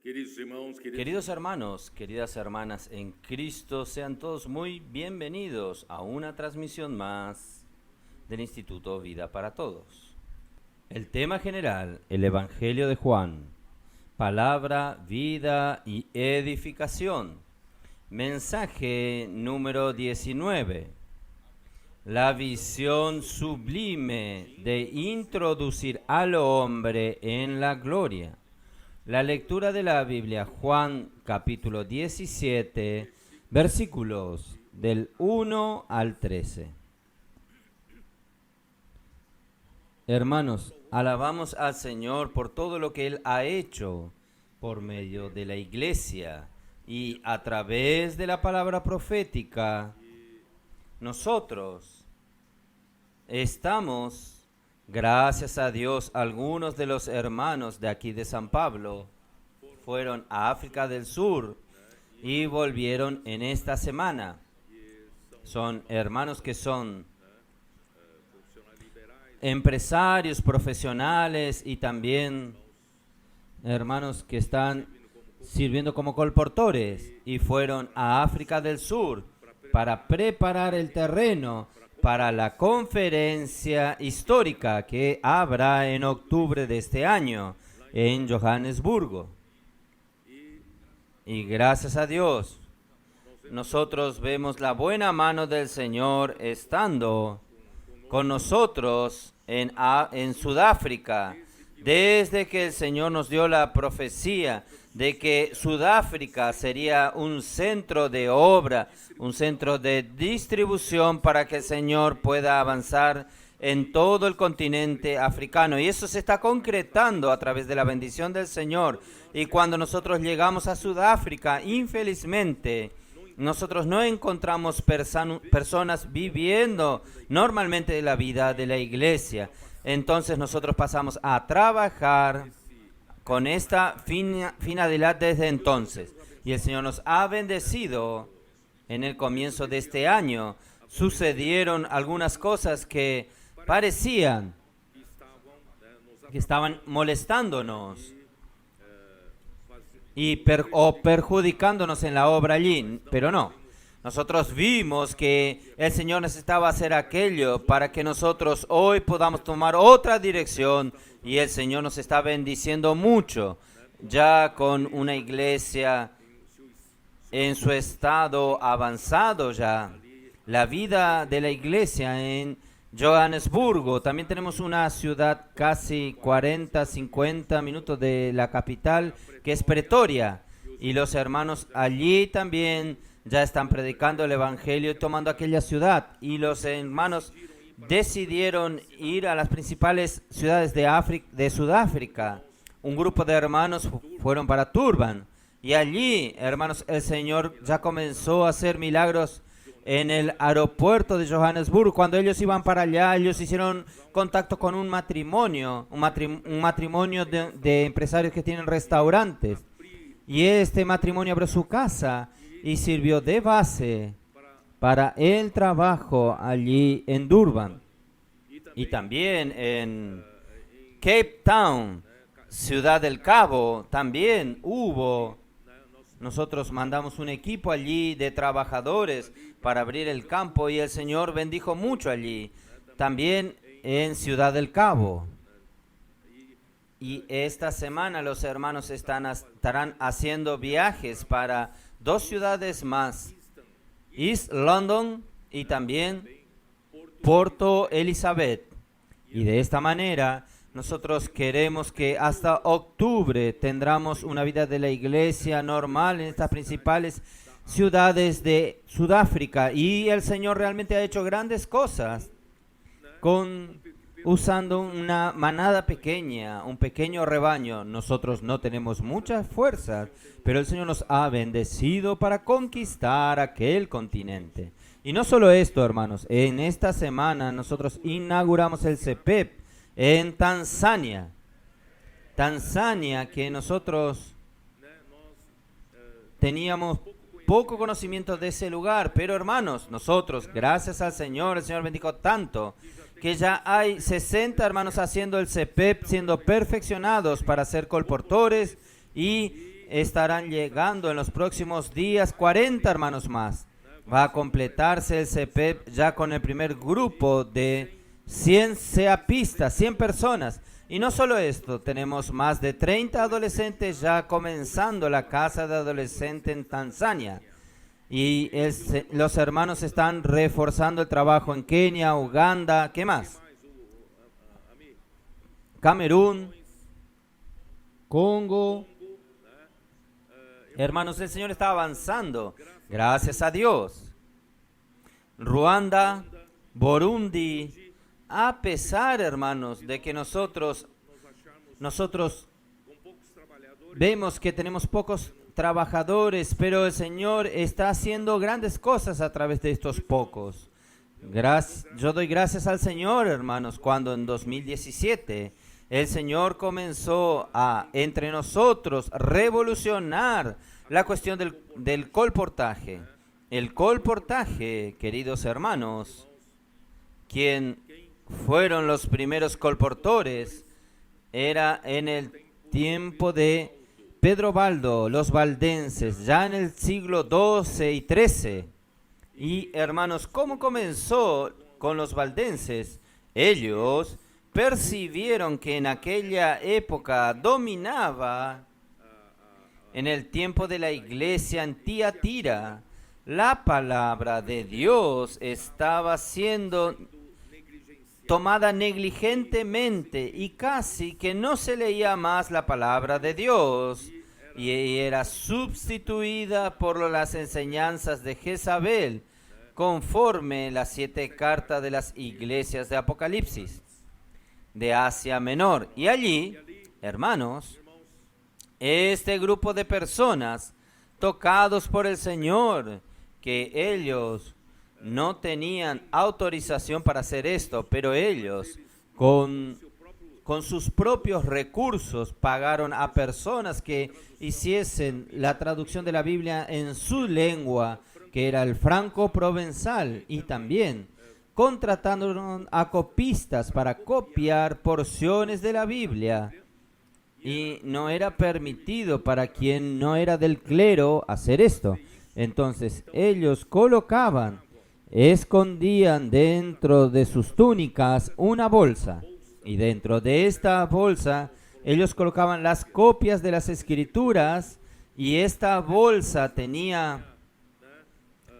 Queridos hermanos, queridas hermanas en Cristo, sean todos muy bienvenidos a una transmisión más del Instituto Vida para Todos. El tema general, el Evangelio de Juan, palabra, vida y edificación. Mensaje número 19. La visión sublime de introducir al hombre en la gloria. La lectura de la Biblia, Juan capítulo 17, versículos del 1 al 13. Hermanos, alabamos al Señor por todo lo que Él ha hecho por medio de la iglesia y a través de la palabra profética. Nosotros estamos, gracias a Dios, algunos de los hermanos de aquí de San Pablo fueron a África del Sur y volvieron en esta semana. Son hermanos que son empresarios, profesionales y también hermanos que están sirviendo como colportores y fueron a África del Sur para preparar el terreno para la conferencia histórica que habrá en octubre de este año en Johannesburgo. Y gracias a Dios, nosotros vemos la buena mano del Señor estando con nosotros en Sudáfrica, desde que el Señor nos dio la profecía de que Sudáfrica sería un centro de obra, un centro de distribución para que el Señor pueda avanzar en todo el continente africano. Y eso se está concretando a través de la bendición del Señor. Y cuando nosotros llegamos a Sudáfrica, infelizmente, nosotros no encontramos personas viviendo normalmente la vida de la iglesia. Entonces nosotros pasamos a trabajar con esta finalidad desde entonces. Y el Señor nos ha bendecido en el comienzo de este año. Sucedieron algunas cosas que parecían que estaban molestándonos o perjudicándonos en la obra allí, pero no. Nosotros vimos que el Señor necesitaba hacer aquello para que nosotros hoy podamos tomar otra dirección y el Señor nos está bendiciendo mucho, ya con una iglesia en su estado avanzado ya. La vida de la iglesia en Johannesburgo, también tenemos una ciudad casi 40-50 minutos de la capital, que es Pretoria, y los hermanos allí también ya están predicando el Evangelio y tomando aquella ciudad. Y los hermanos decidieron ir a las principales ciudades de Sudáfrica. Un grupo de hermanos fueron para Durban. Y allí, hermanos, el Señor ya comenzó a hacer milagros en el aeropuerto de Johannesburgo. Cuando ellos iban para allá, ellos hicieron contacto con un matrimonio de empresarios que tienen restaurantes. Y este matrimonio abrió su casa y sirvió de base para el trabajo allí en Durban. Y también en Cape Town, Ciudad del Cabo, también nosotros mandamos un equipo allí de trabajadores para abrir el campo y el Señor bendijo mucho allí. También en Ciudad del Cabo. Y esta semana los hermanos estarán haciendo viajes para 2 ciudades más, East London y también Porto Elizabeth. Y de esta manera nosotros queremos que hasta octubre tendremos una vida de la iglesia normal en estas principales ciudades de Sudáfrica. Y el Señor realmente ha hecho grandes cosas usando una manada pequeña, un pequeño rebaño. Nosotros no tenemos muchas fuerzas, pero el Señor nos ha bendecido para conquistar aquel continente. Y no solo esto, hermanos, en esta semana nosotros inauguramos el CEPEP en Tanzania. Tanzania, que nosotros teníamos poco conocimiento de ese lugar, pero hermanos, nosotros, gracias al Señor, el Señor bendijo tanto que ya hay 60 hermanos haciendo el CEPEP, siendo perfeccionados para ser colportores y estarán llegando en los próximos días 40 hermanos más. Va a completarse el CEPEP ya con el primer grupo de 100 CEAPistas, 100 personas. Y no solo esto, tenemos más de 30 adolescentes ya comenzando la casa de adolescentes en Tanzania. Y los hermanos están reforzando el trabajo en Kenia, Uganda, ¿qué más? Camerún, Congo. Hermanos, el Señor está avanzando, gracias a Dios. Ruanda, Burundi, a pesar, hermanos, de que nosotros vemos que tenemos pocos trabajadores, pero el Señor está haciendo grandes cosas a través de estos pocos. Yo doy gracias al Señor, hermanos, cuando en 2017 el Señor comenzó a, entre nosotros, revolucionar la cuestión del colportaje. El colportaje, queridos hermanos, quien fueron los primeros colportores, era en el tiempo de Pedro Baldo, los valdenses, ya en el siglo XII y XIII. Y hermanos, ¿cómo comenzó con los valdenses? Ellos percibieron que en aquella época dominaba, en el tiempo de la iglesia en Tiatira, la palabra de Dios estaba siendo tomada negligentemente y casi que no se leía más la palabra de Dios y era sustituida por las enseñanzas de Jezabel conforme las 7 cartas de las iglesias de Apocalipsis de Asia Menor. Y allí, hermanos, este grupo de personas tocados por el Señor, que ellos no tenían autorización para hacer esto, pero ellos con sus propios recursos pagaron a personas que hiciesen la traducción de la Biblia en su lengua, que era el franco-provenzal, y también contrataron a copistas para copiar porciones de la Biblia. Y no era permitido para quien no era del clero hacer esto. Entonces ellos escondían dentro de sus túnicas una bolsa. Y dentro de esta bolsa ellos colocaban las copias de las escrituras. Y esta bolsa tenía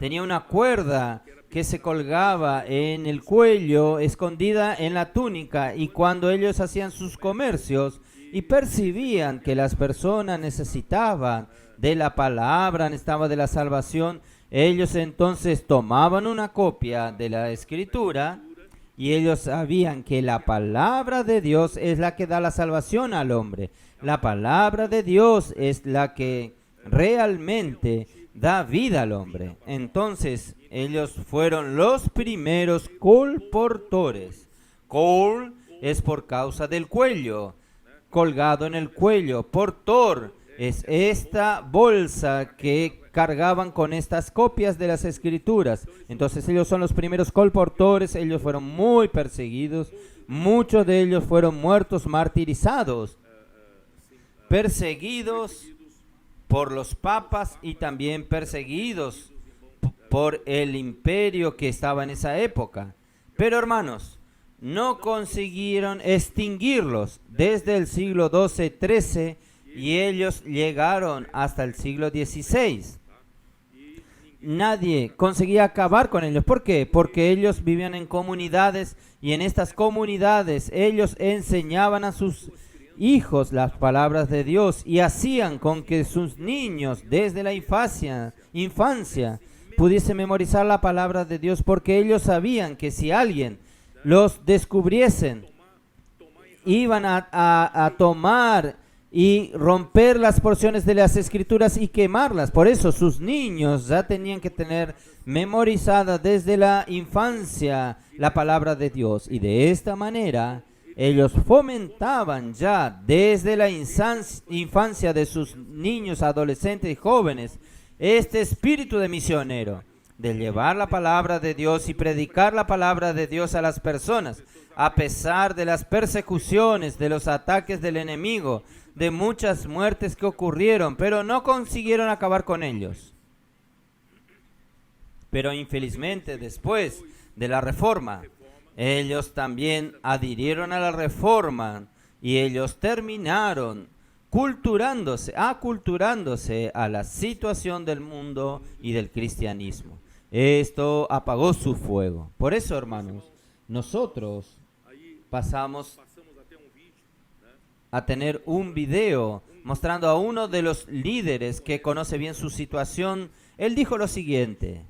una cuerda que se colgaba en el cuello, escondida en la túnica. Y cuando ellos hacían sus comercios y percibían que las personas necesitaban de la palabra, necesitaban de la salvación, ellos entonces tomaban una copia de la escritura y ellos sabían que la palabra de Dios es la que da la salvación al hombre. La palabra de Dios es la que realmente da vida al hombre. Entonces ellos fueron los primeros colportores. Col es por causa del cuello, colgado en el cuello. Portor es esta bolsa que cargaban con estas copias de las escrituras. Entonces ellos son los primeros colportores. Ellos fueron muy perseguidos. Muchos de ellos fueron muertos, martirizados, perseguidos por los papas y también perseguidos por el imperio que estaba en esa época. Pero hermanos, no consiguieron extinguirlos desde el siglo XII-XIII y ellos llegaron hasta el siglo XVI. Nadie conseguía acabar con ellos. ¿Por qué? Porque ellos vivían en comunidades y en estas comunidades ellos enseñaban a sus hijos las palabras de Dios y hacían con que sus niños desde la infancia pudiesen memorizar la palabra de Dios, porque ellos sabían que si alguien los descubriesen, iban a tomar y romper las porciones de las escrituras y quemarlas. Por eso sus niños ya tenían que tener memorizada desde la infancia la palabra de Dios, y de esta manera ellos fomentaban ya desde la infancia de sus niños, adolescentes y jóvenes este espíritu de misionero, de llevar la palabra de Dios y predicar la palabra de Dios a las personas. a pesar de las persecuciones, de los ataques del enemigo, de muchas muertes que ocurrieron, pero no consiguieron acabar con ellos. Pero infelizmente después de la reforma, ellos también adhirieron a la reforma y ellos terminaron aculturándose a la situación del mundo y del cristianismo. Esto apagó su fuego. Por eso, hermanos, nosotros pasamos a tener un video mostrando a uno de los líderes que conoce bien su situación. Él dijo lo siguiente: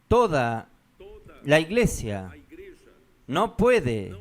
toda la iglesia no puede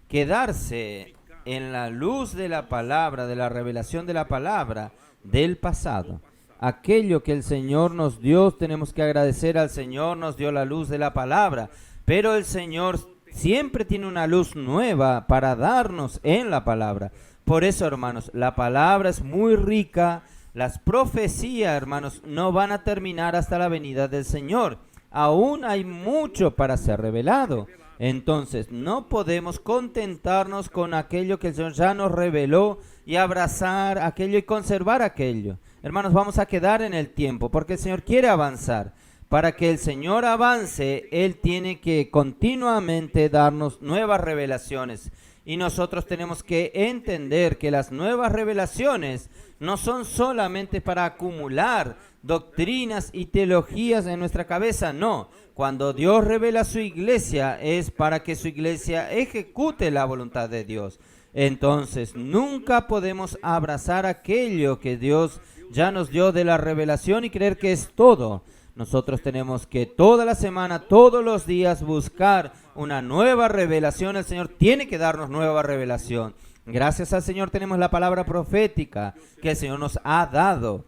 quedarse en la luz de la palabra, de la revelación de la palabra del pasado. Aquello que el Señor nos dio, tenemos que agradecer al Señor, nos dio la luz de la palabra, pero el Señor siempre tiene una luz nueva para darnos en la palabra. Por eso, hermanos, la palabra es muy rica. Las profecías, hermanos, no van a terminar hasta la venida del Señor. Aún hay mucho para ser revelado. Entonces, no podemos contentarnos con aquello que el Señor ya nos reveló y abrazar aquello y conservar aquello. Hermanos, vamos a quedar en el tiempo porque el Señor quiere avanzar. Para que el Señor avance, Él tiene que continuamente darnos nuevas revelaciones. Y nosotros tenemos que entender que las nuevas revelaciones no son solamente para acumular doctrinas y teologías en nuestra cabeza, no. Cuando Dios revela a su iglesia es para que su iglesia ejecute la voluntad de Dios. Entonces, nunca podemos abrazar aquello que Dios ya nos dio de la revelación y creer que es todo. Nosotros tenemos que toda la semana, todos los días buscar una nueva revelación. El Señor tiene que darnos nueva revelación. Gracias al Señor tenemos la palabra profética que el Señor nos ha dado.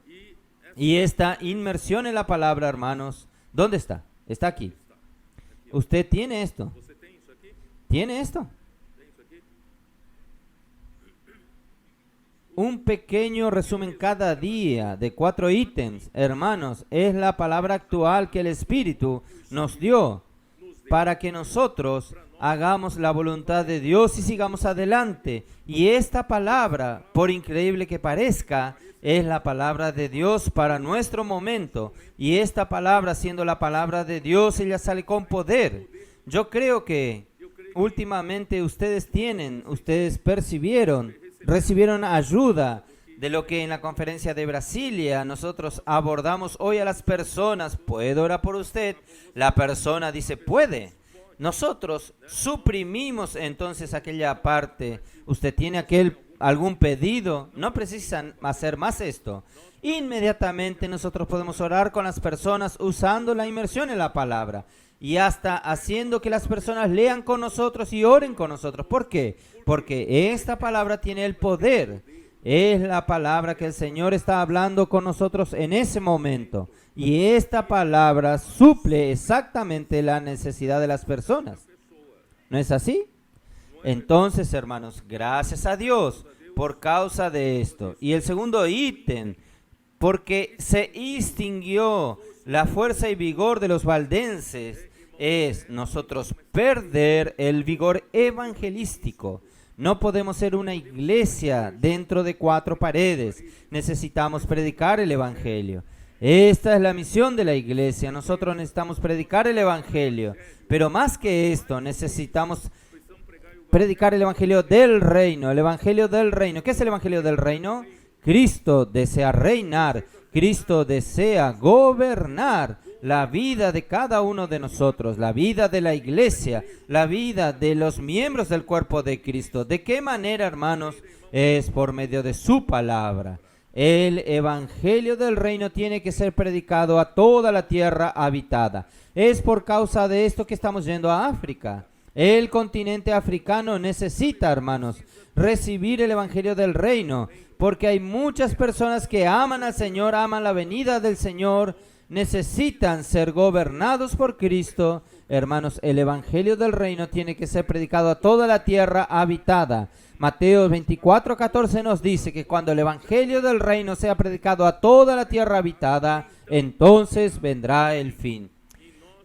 Y esta inmersión en la palabra, hermanos, ¿dónde está? Está aquí. ¿Usted tiene esto? ¿Tiene esto? Un pequeño resumen cada día de 4 ítems, hermanos, es la palabra actual que el Espíritu nos dio para que nosotros hagamos la voluntad de Dios y sigamos adelante. Y esta palabra, por increíble que parezca, es la palabra de Dios para nuestro momento. Y esta palabra, siendo la palabra de Dios, ella sale con poder. Yo creo que últimamente ustedes recibieron ayuda de lo que en la conferencia de Brasilia nosotros abordamos hoy a las personas. ¿Puedo orar por usted? La persona dice, puede. Nosotros suprimimos entonces aquella parte. ¿Usted tiene algún pedido? No precisan hacer más esto. Inmediatamente nosotros podemos orar con las personas usando la inmersión en la palabra. Y hasta haciendo que las personas lean con nosotros y oren con nosotros. ¿Por qué? Porque esta palabra tiene el poder. Es la palabra que el Señor está hablando con nosotros en ese momento. Y esta palabra suple exactamente la necesidad de las personas. ¿No es así? Entonces, hermanos, gracias a Dios por causa de esto. Y el segundo ítem, porque se extinguió la fuerza y vigor de los valdenses, es nosotros perder el vigor evangelístico. No podemos ser una iglesia dentro de 4 paredes. Necesitamos predicar el evangelio. Esta es la misión de la iglesia. Nosotros necesitamos predicar el evangelio. Pero más que esto, necesitamos predicar el evangelio del reino. El evangelio del reino. ¿Qué es el evangelio del reino? Cristo desea reinar. Cristo desea gobernar la vida de cada uno de nosotros, la vida de la iglesia, la vida de los miembros del cuerpo de Cristo. ¿De qué manera, hermanos? Es por medio de su palabra. El evangelio del reino tiene que ser predicado a toda la tierra habitada. Es por causa de esto que estamos yendo a África. El continente africano necesita, hermanos, recibir el evangelio del reino, porque hay muchas personas que aman al Señor, aman la venida del Señor, necesitan ser gobernados por Cristo. Hermanos, el evangelio del reino tiene que ser predicado a toda la tierra habitada. Mateo 24:14 nos dice que cuando el evangelio del reino sea predicado a toda la tierra habitada, entonces vendrá el fin.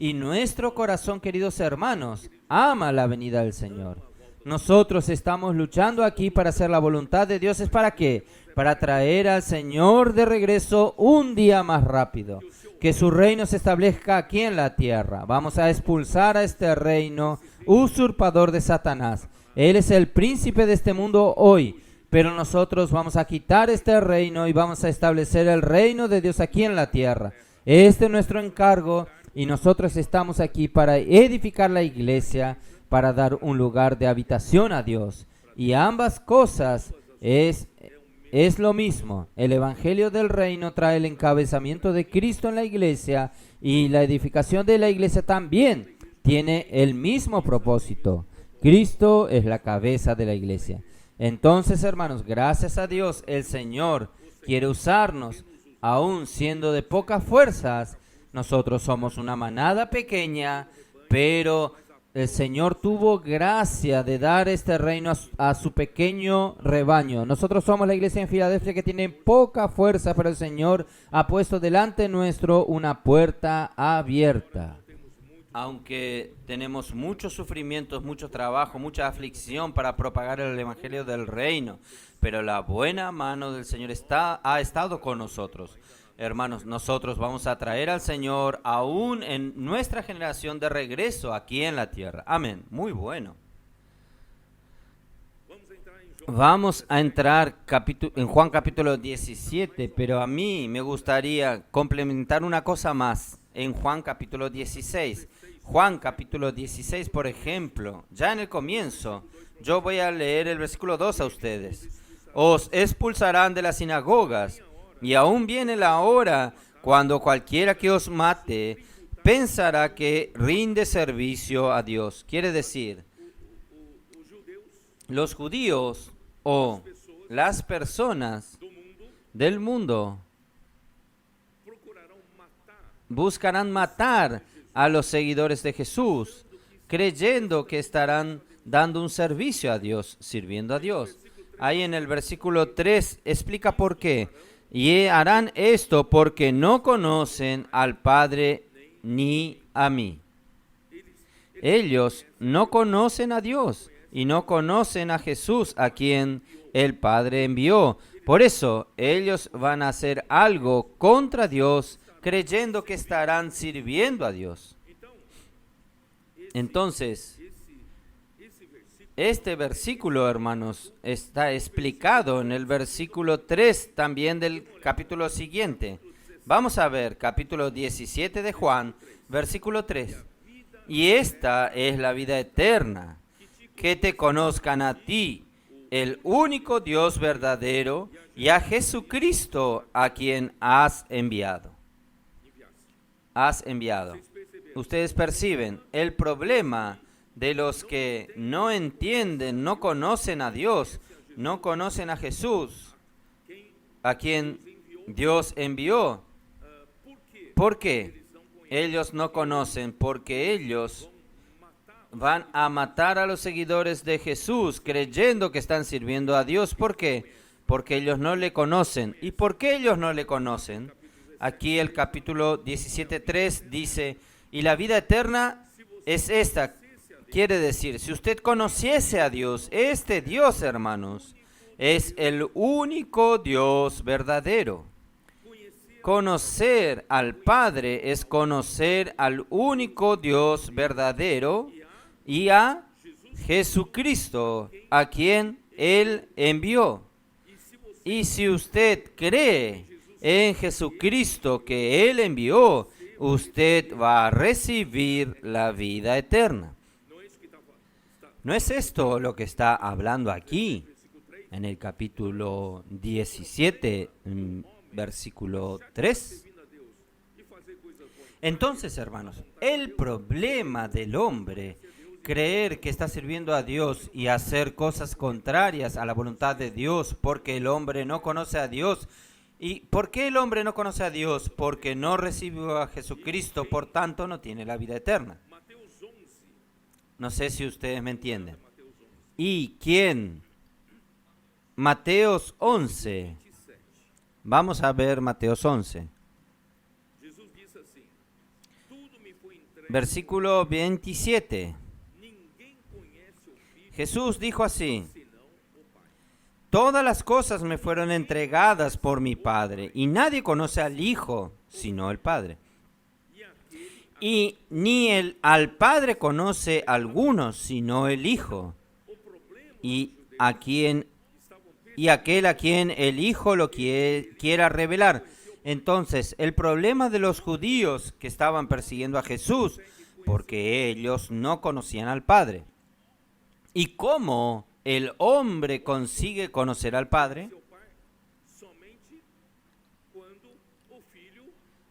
Y nuestro corazón, queridos hermanos, ama la venida del Señor. Nosotros estamos luchando aquí para hacer la voluntad de Dios. ¿Es para qué? Para traer al Señor de regreso un día más rápido. Que su reino se establezca aquí en la tierra. Vamos a expulsar a este reino usurpador de Satanás. Él es el príncipe de este mundo hoy. Pero nosotros vamos a quitar este reino y vamos a establecer el reino de Dios aquí en la tierra. Este es nuestro encargo y nosotros estamos aquí para edificar la iglesia, para dar un lugar de habitación a Dios. Y ambas cosas es lo mismo. El evangelio del reino trae el encabezamiento de Cristo en la iglesia y la edificación de la iglesia también tiene el mismo propósito. Cristo es la cabeza de la iglesia. Entonces, hermanos, gracias a Dios, el Señor quiere usarnos, aún siendo de pocas fuerzas. Nosotros somos una manada pequeña, pero el Señor tuvo gracia de dar este reino a su pequeño rebaño. Nosotros somos la iglesia en Filadelfia que tiene poca fuerza, pero el Señor ha puesto delante nuestro una puerta abierta. Aunque tenemos muchos sufrimientos, mucho trabajo, mucha aflicción para propagar el evangelio del reino, pero la buena mano del Señor ha estado con nosotros. Hermanos, nosotros vamos a traer al Señor aún en nuestra generación de regreso aquí en la tierra. Amén. Muy bueno. Vamos a entrar en Juan capítulo 17, pero a mí me gustaría complementar una cosa más en Juan capítulo 16. Juan capítulo 16, por ejemplo, ya en el comienzo, yo voy a leer el versículo 2 a ustedes. Os expulsarán de las sinagogas, y aún viene la hora cuando cualquiera que os mate pensará que rinde servicio a Dios. Quiere decir, los judíos o las personas del mundo buscarán matar a los seguidores de Jesús, creyendo que estarán dando un servicio a Dios, sirviendo a Dios. Ahí en el versículo 3 explica por qué. Y harán esto porque no conocen al Padre ni a mí. Ellos no conocen a Dios y no conocen a Jesús, a quien el Padre envió. Por eso ellos van a hacer algo contra Dios, creyendo que estarán sirviendo a Dios. Entonces, este versículo, hermanos, está explicado en el versículo 3 también del capítulo siguiente. Vamos a ver, capítulo 17 de Juan, versículo 3. Y esta es la vida eterna, que te conozcan a ti, el único Dios verdadero, y a Jesucristo, a quien has enviado. Ustedes perciben el problema de los que no entienden, no conocen a Dios, no conocen a Jesús, a quien Dios envió. ¿Por qué? Ellos no conocen, porque ellos van a matar a los seguidores de Jesús, creyendo que están sirviendo a Dios. ¿Por qué? Porque ellos no le conocen. ¿Y por qué ellos no le conocen? Aquí el capítulo 17:3 dice, y la vida eterna es esta. Quiere decir, si usted conociese a Dios, este Dios, hermanos, es el único Dios verdadero. Conocer al Padre es conocer al único Dios verdadero y a Jesucristo, a quien Él envió. Y si usted cree en Jesucristo que Él envió, usted va a recibir la vida eterna. ¿No es esto lo que está hablando aquí en el capítulo 17, versículo 3? Entonces, hermanos, el problema del hombre, creer que está sirviendo a Dios y hacer cosas contrarias a la voluntad de Dios, porque el hombre no conoce a Dios. ¿Y por qué el hombre no conoce a Dios? Porque no recibió a Jesucristo, por tanto no tiene la vida eterna. No sé si ustedes me entienden. ¿Y quién? Mateos 11. Vamos a ver Mateos 11. Versículo 27. Jesús dijo así: todas las cosas me fueron entregadas por mi Padre, y nadie conoce al Hijo sino el Padre. Y ni al Padre conoce alguno sino el Hijo, y aquel a quien el Hijo lo quiera revelar. Entonces, el problema de los judíos que estaban persiguiendo a Jesús, porque ellos no conocían al Padre. ¿Y cómo el hombre consigue conocer al Padre?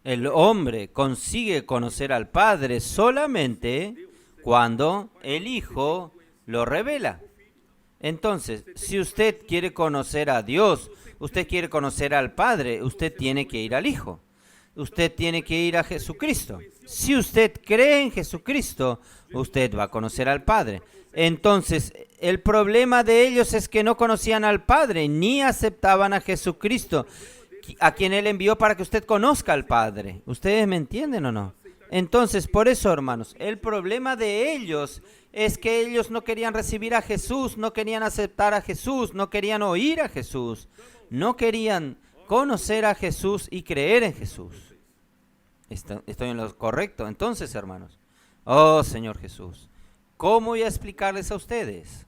El hombre consigue conocer al Padre solamente cuando el Hijo lo revela. Entonces, si usted quiere conocer a Dios, usted quiere conocer al Padre, usted tiene que ir al Hijo. Usted tiene que ir a Jesucristo. Si usted cree en Jesucristo, usted va a conocer al Padre. Entonces, el problema de ellos es que no conocían al Padre, ni aceptaban a Jesucristo, a quien Él envió para que usted conozca al Padre. ¿Ustedes me entienden o no? Entonces, por eso, hermanos, el problema de ellos es que ellos no querían recibir a Jesús, no querían aceptar a Jesús, no querían oír a Jesús, no querían conocer a Jesús y creer en Jesús. Estoy en lo correcto. Entonces, hermanos, oh Señor Jesús, ¿cómo voy a explicarles a ustedes?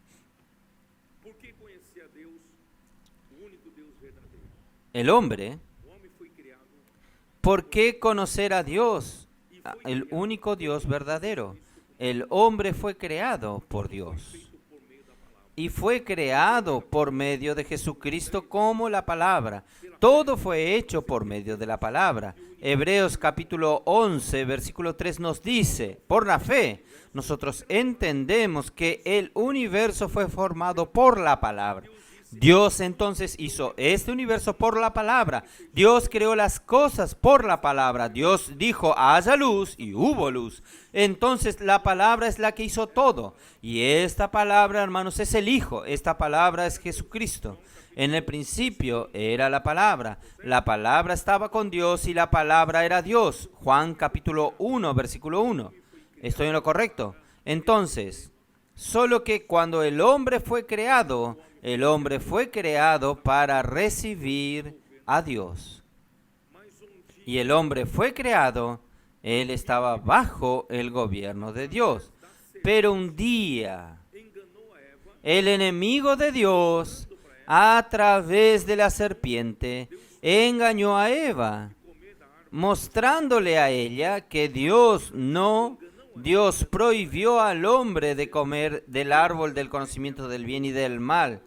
El hombre, ¿por qué conocer a Dios, el único Dios verdadero? El hombre fue creado por Dios y fue creado por medio de Jesucristo como la palabra. Todo fue hecho por medio de la palabra. Hebreos capítulo 11, versículo 3 nos dice: por la fe, nosotros entendemos que el universo fue formado por la palabra. Dios entonces hizo este universo por la palabra. Dios creó las cosas por la palabra. Dios dijo: haya luz, y hubo luz. Entonces la palabra es la que hizo todo. Y esta palabra, hermanos, es el Hijo. Esta palabra es Jesucristo. En el principio era la palabra estaba con Dios y la palabra era Dios. Juan capítulo 1, versículo 1. ¿Estoy en lo correcto? Entonces, solo que cuando el hombre fue creado para recibir a Dios. Y el hombre fue creado, él estaba bajo el gobierno de Dios. Pero un día, el enemigo de Dios, a través de la serpiente, engañó a Eva, mostrándole a ella que Dios prohibió al hombre de comer del árbol del conocimiento del bien y del mal,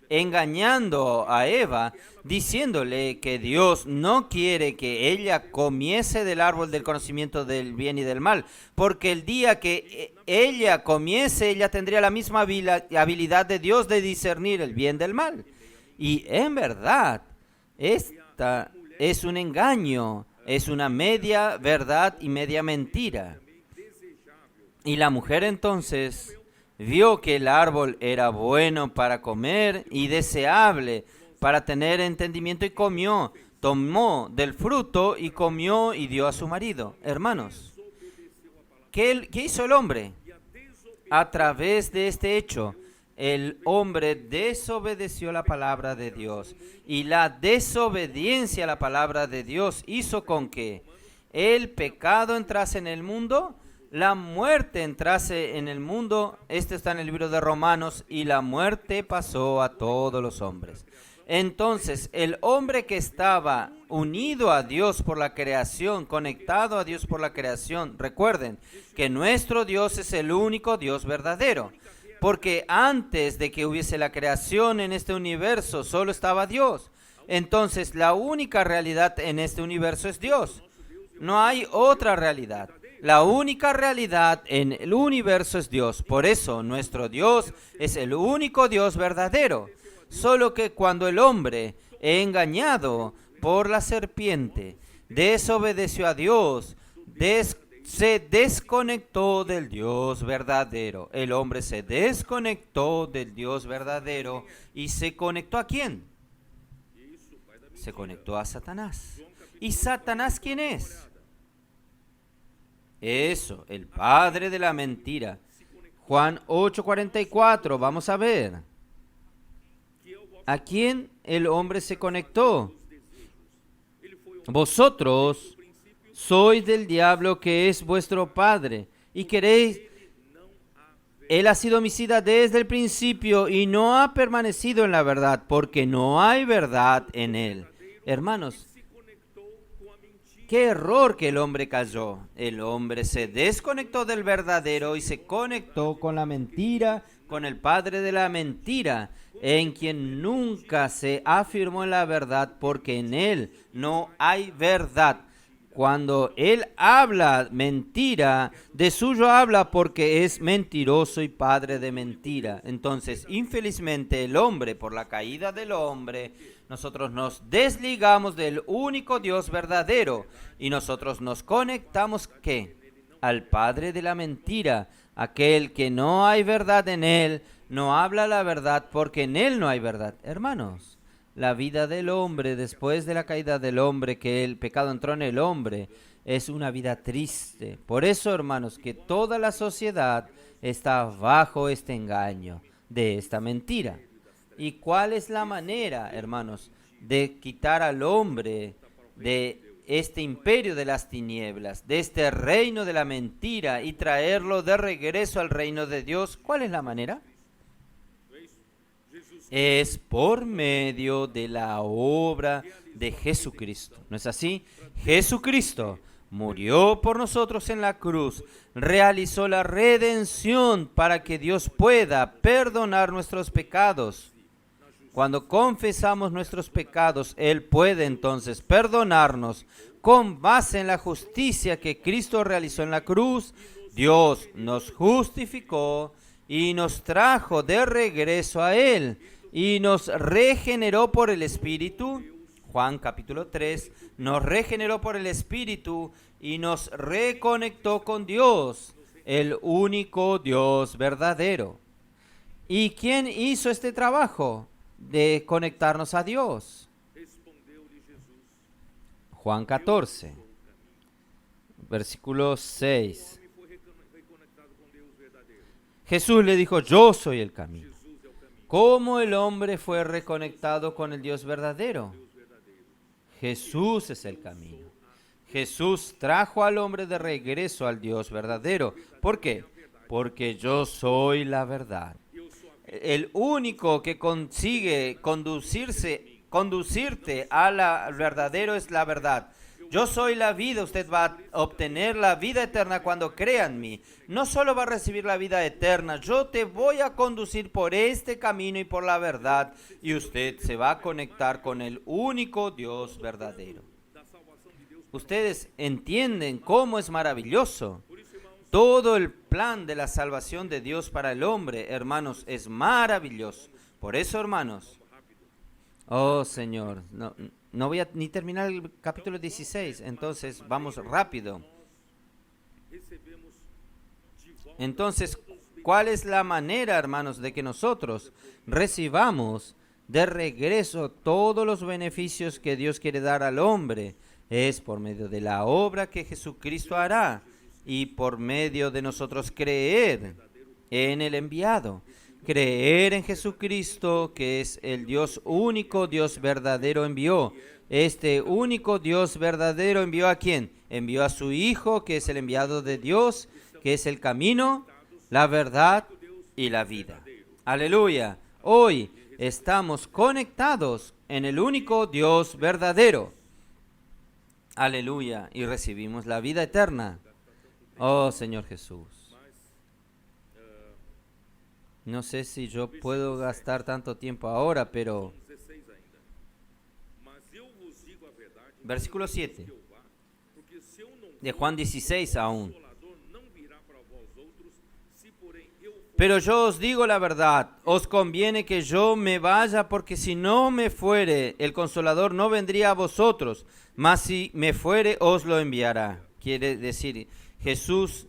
engañando a Eva, diciéndole que Dios no quiere que ella comiese del árbol del conocimiento del bien y del mal, porque el día que ella comiese, ella tendría la misma habilidad de Dios de discernir el bien del mal. Y en verdad, esta es un engaño, es una media verdad y media mentira. Y la mujer entonces vio que el árbol era bueno para comer y deseable para tener entendimiento, y comió, tomó del fruto y comió y dio a su marido. Hermanos, ¿qué hizo el hombre? A través de este hecho, el hombre desobedeció la palabra de Dios. Y la desobediencia a la palabra de Dios hizo con que el pecado entrase en el mundo, la muerte entrase en el mundo. Esto está en el libro de Romanos. Y la muerte pasó a todos los hombres. Entonces, el hombre que estaba unido a Dios por la creación, conectado a Dios por la creación, recuerden que nuestro Dios es el único Dios verdadero, porque antes de que hubiese la creación en este universo, solo estaba Dios. Entonces, la única realidad en este universo es Dios. No hay otra realidad. La única realidad en el universo es Dios. Por eso, nuestro Dios es el único Dios verdadero. Solo que cuando el hombre, engañado por la serpiente, desobedeció a Dios, se desconectó del Dios verdadero. El hombre se desconectó del Dios verdadero y se conectó ¿a quién? Se conectó a Satanás. ¿Y Satanás quién es? Eso, el padre de la mentira. Juan 8:44, vamos a ver. ¿A quién el hombre se conectó? Vosotros sois del diablo, que es vuestro padre, y queréis. Él ha sido homicida desde el principio y no ha permanecido en la verdad, porque no hay verdad en él. Hermanos, qué error que el hombre cayó. El hombre se desconectó del verdadero y se conectó con la mentira, con el padre de la mentira, en quien nunca se afirmó en la verdad, porque en él no hay verdad. Cuando él habla mentira, de suyo habla, porque es mentiroso y padre de mentira. Entonces, infelizmente, el hombre, por la caída del hombre, nosotros nos desligamos del único Dios verdadero y nosotros nos conectamos, ¿qué? Al padre de la mentira, aquel que no hay verdad en él, no habla la verdad, porque en él no hay verdad. Hermanos, la vida del hombre después de la caída del hombre, que el pecado entró en el hombre, es una vida triste. Por eso, hermanos, que toda la sociedad está bajo este engaño de esta mentira. ¿Y cuál es la manera, hermanos, de quitar al hombre de este imperio de las tinieblas, de este reino de la mentira, y traerlo de regreso al reino de Dios? ¿Cuál es la manera? Es por medio de la obra de Jesucristo. ¿No es así? Jesucristo murió por nosotros en la cruz, realizó la redención para que Dios pueda perdonar nuestros pecados. Cuando confesamos nuestros pecados, Él puede entonces perdonarnos con base en la justicia que Cristo realizó en la cruz. Dios nos justificó y nos trajo de regreso a Él y nos regeneró por el Espíritu. Juan capítulo 3, nos regeneró por el Espíritu y nos reconectó con Dios, el único Dios verdadero. ¿Y quién hizo este trabajo de conectarnos a Dios? Juan 14, versículo 6. Jesús le dijo: yo soy el camino. ¿Cómo el hombre fue reconectado con el Dios verdadero? Jesús es el camino. Jesús trajo al hombre de regreso al Dios verdadero. ¿Por qué? Porque yo soy la verdad. El único que consigue conducirte a la verdadero es la verdad. Yo soy la vida, usted va a obtener la vida eterna cuando crea en mí. No solo va a recibir la vida eterna, yo te voy a conducir por este camino y por la verdad, y usted se va a conectar con el único Dios verdadero. Ustedes entienden cómo es maravilloso. Todo el plan de la salvación de Dios para el hombre, hermanos, es maravilloso. Por eso, hermanos, oh Señor, no voy a ni terminar el capítulo 16, entonces vamos rápido. Entonces, ¿cuál es la manera, hermanos, de que nosotros recibamos de regreso todos los beneficios que Dios quiere dar al hombre? Es por medio de la obra que Jesucristo hará y por medio de nosotros creer en el enviado. Creer en Jesucristo, que es el Dios único, Dios verdadero, envió. Este único Dios verdadero envió ¿a quién? Envió a su Hijo, que es el enviado de Dios, que es el camino, la verdad y la vida. Aleluya. Hoy estamos conectados en el único Dios verdadero. Aleluya. Y recibimos la vida eterna. Oh Señor Jesús. No sé si yo puedo gastar tanto tiempo ahora, pero versículo 7 de Juan 16 aún. Pero yo os digo la verdad, os conviene que yo me vaya, porque si no me fuere, el Consolador no vendría a vosotros, mas si me fuere, os lo enviará. Quiere decir, Jesús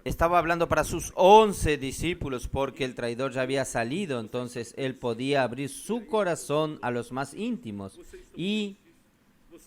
estaba hablando para sus 11 discípulos, porque el traidor ya había salido, entonces él podía abrir su corazón a los más íntimos. Y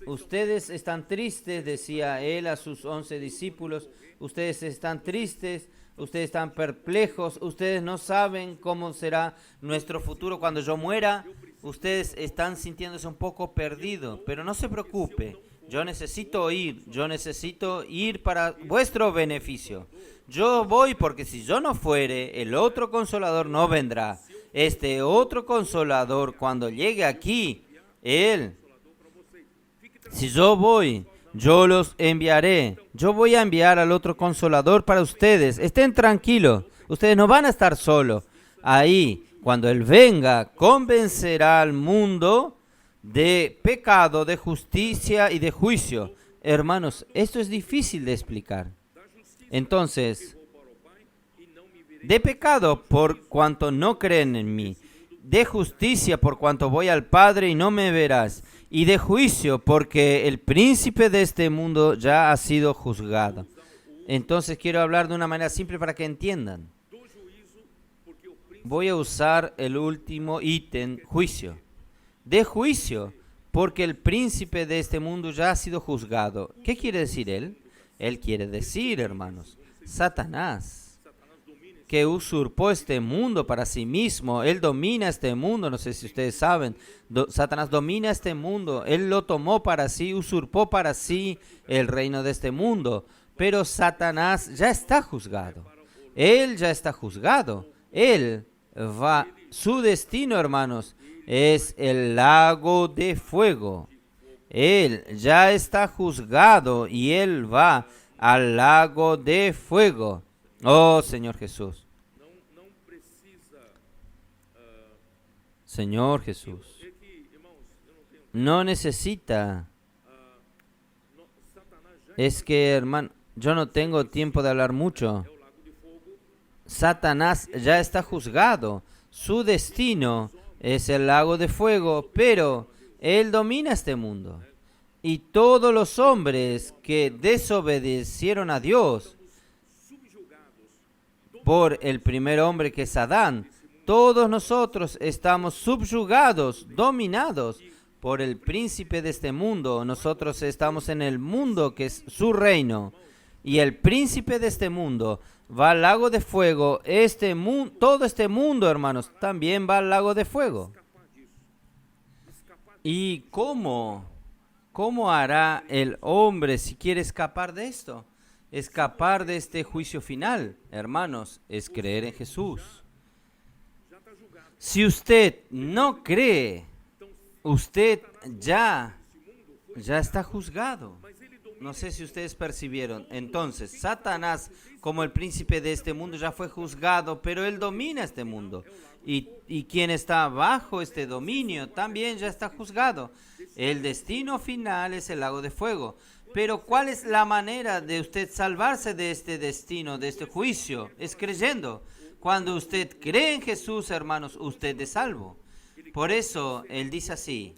Ustedes están tristes, decía él a sus 11 discípulos, ustedes están tristes, ustedes están perplejos, ustedes no saben cómo será nuestro futuro cuando yo muera, ustedes están sintiéndose un poco perdidos, pero no se preocupe, yo necesito ir para vuestro beneficio. Yo voy porque si yo no fuere, el otro consolador no vendrá. Este otro consolador, cuando llegue aquí, si yo voy, yo los enviaré. Yo voy a enviar al otro consolador para ustedes. Estén tranquilos, ustedes no van a estar solos. Ahí, cuando Él venga, convencerá al mundo de pecado, de justicia y de juicio. Hermanos, esto es difícil de explicar. Entonces, de pecado por cuanto no creen en mí, de justicia por cuanto voy al Padre y no me verás, y de juicio porque el príncipe de este mundo ya ha sido juzgado. Entonces quiero hablar de una manera simple para que entiendan. Voy a usar el último ítem, juicio. De juicio porque el príncipe de este mundo ya ha sido juzgado. ¿Qué quiere decir él? Él quiere decir, hermanos, Satanás, que usurpó este mundo para sí mismo. Él domina este mundo, no sé si ustedes saben. Satanás domina este mundo. Él lo tomó para sí, usurpó para sí el reino de este mundo. Pero Satanás ya está juzgado. Él ya está juzgado. Su destino, hermanos, es el lago de fuego. Él ya está juzgado y él va al lago de fuego. Oh, Señor Jesús. Señor Jesús. No necesita. Es que, hermano, yo no tengo tiempo de hablar mucho. Satanás ya está juzgado. Su destino es el lago de fuego, pero él domina este mundo. Y todos los hombres que desobedecieron a Dios por el primer hombre que es Adán, todos nosotros estamos subyugados, dominados por el príncipe de este mundo. Nosotros estamos en el mundo que es su reino. Y el príncipe de este mundo va al lago de fuego. Todo este mundo, hermanos, también va al lago de fuego. ¿Y cómo hará el hombre si quiere escapar de esto? Escapar de este juicio final, hermanos, es creer en Jesús. Si usted no cree, usted ya está juzgado. No sé si ustedes percibieron. Entonces, Satanás, como el príncipe de este mundo, ya fue juzgado, pero él domina este mundo. Y quien está bajo este dominio también ya está juzgado. El destino final es el lago de fuego. Pero ¿cuál es la manera de usted salvarse de este destino, de este juicio? Es creyendo. Cuando usted cree en Jesús, hermanos, usted es salvo. Por eso, él dice así.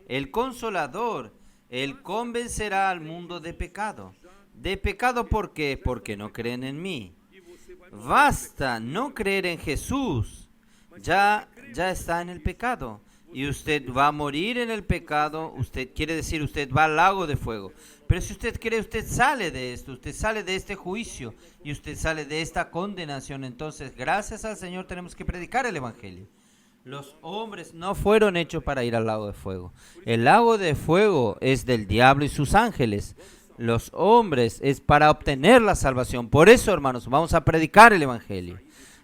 El Consolador, él convencerá al mundo de pecado. ¿De pecado por qué? Porque no creen en mí. Basta no creer en Jesús. Ya está en el pecado. Y usted va a morir en el pecado. Usted quiere decir, usted va al lago de fuego. Pero si usted cree, usted sale de esto. Usted sale de este juicio. Y usted sale de esta condenación. Entonces, gracias al Señor tenemos que predicar el Evangelio. Los hombres no fueron hechos para ir al lago de fuego. El lago de fuego es del diablo y sus ángeles. Los hombres es para obtener la salvación. Por eso, hermanos, vamos a predicar el Evangelio.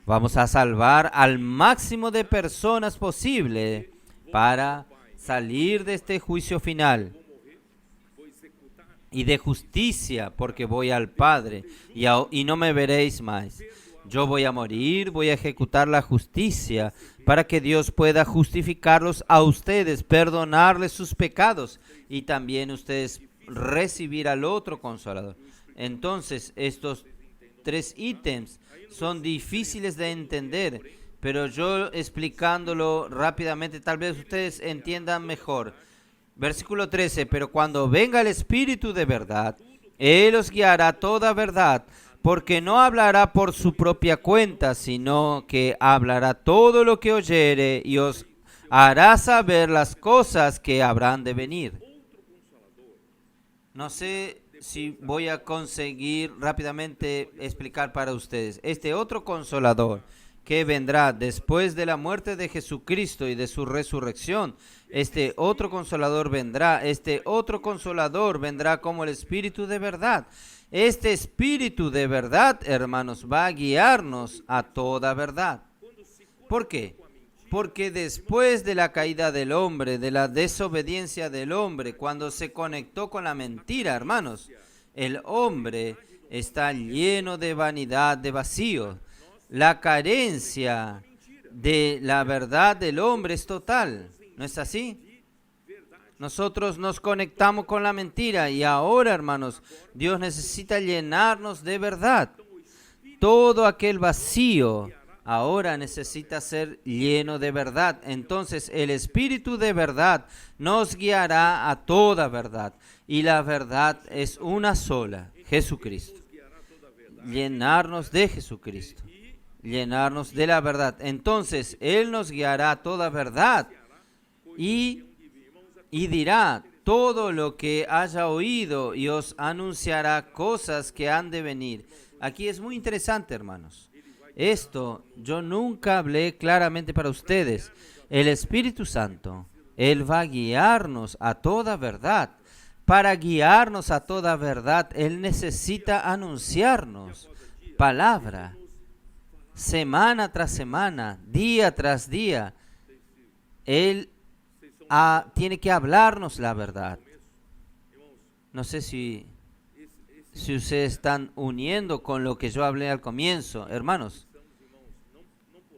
Vamos a salvar al máximo de personas posible para salir de este juicio final. Y de justicia, porque voy al Padre y no me veréis más. Yo voy a morir, voy a ejecutar la justicia para que Dios pueda justificarlos a ustedes, perdonarles sus pecados y también ustedes recibir al otro Consolador. Entonces, estos 3 ítems son difíciles de entender, pero yo explicándolo rápidamente, tal vez ustedes entiendan mejor. Versículo 13, pero cuando venga el Espíritu de verdad, Él os guiará a toda verdad, porque no hablará por su propia cuenta, sino que hablará todo lo que oyere y os hará saber las cosas que habrán de venir. No sé si voy a conseguir rápidamente explicar para ustedes. Este otro consolador que vendrá después de la muerte de Jesucristo y de su resurrección, este otro consolador vendrá como el Espíritu de verdad. Este Espíritu de verdad, hermanos, va a guiarnos a toda verdad. ¿Por qué? Porque después de la caída del hombre, de la desobediencia del hombre, cuando se conectó con la mentira, hermanos, el hombre está lleno de vanidad, de vacío. La carencia de la verdad del hombre es total. ¿No es así? Nosotros nos conectamos con la mentira y ahora, hermanos, Dios necesita llenarnos de verdad. Todo aquel vacío ahora necesita ser lleno de verdad. Entonces el Espíritu de verdad nos guiará a toda verdad. Y la verdad es una sola, Jesucristo. Llenarnos de Jesucristo. Llenarnos de la verdad. Entonces Él nos guiará a toda verdad y dirá todo lo que haya oído y os anunciará cosas que han de venir. Aquí es muy interesante, hermanos. Esto yo nunca hablé claramente para ustedes. El Espíritu Santo, Él va a guiarnos a toda verdad. Para guiarnos a toda verdad, Él necesita anunciarnos palabra, semana tras semana, día tras día. Él tiene que hablarnos la verdad. No sé si ustedes están uniendo con lo que yo hablé al comienzo, hermanos.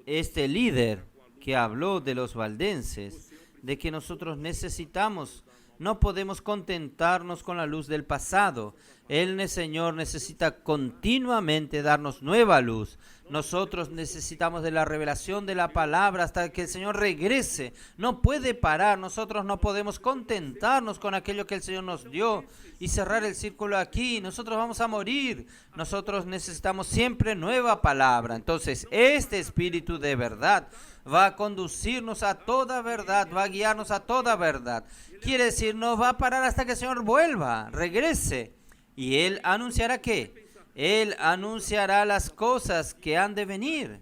Este líder que habló de los valdenses, de que nosotros necesitamos, no podemos contentarnos con la luz del pasado. El Señor necesita continuamente darnos nueva luz. Nosotros necesitamos de la revelación de la palabra hasta que el Señor regrese. No puede parar. Nosotros no podemos contentarnos con aquello que el Señor nos dio y cerrar el círculo aquí. Nosotros vamos a morir. Nosotros necesitamos siempre nueva palabra. Entonces, este Espíritu de verdad va a conducirnos a toda verdad, va a guiarnos a toda verdad. Quiere decir, no va a parar hasta que el Señor vuelva, regrese. ¿Y Él anunciará qué? Él anunciará las cosas que han de venir.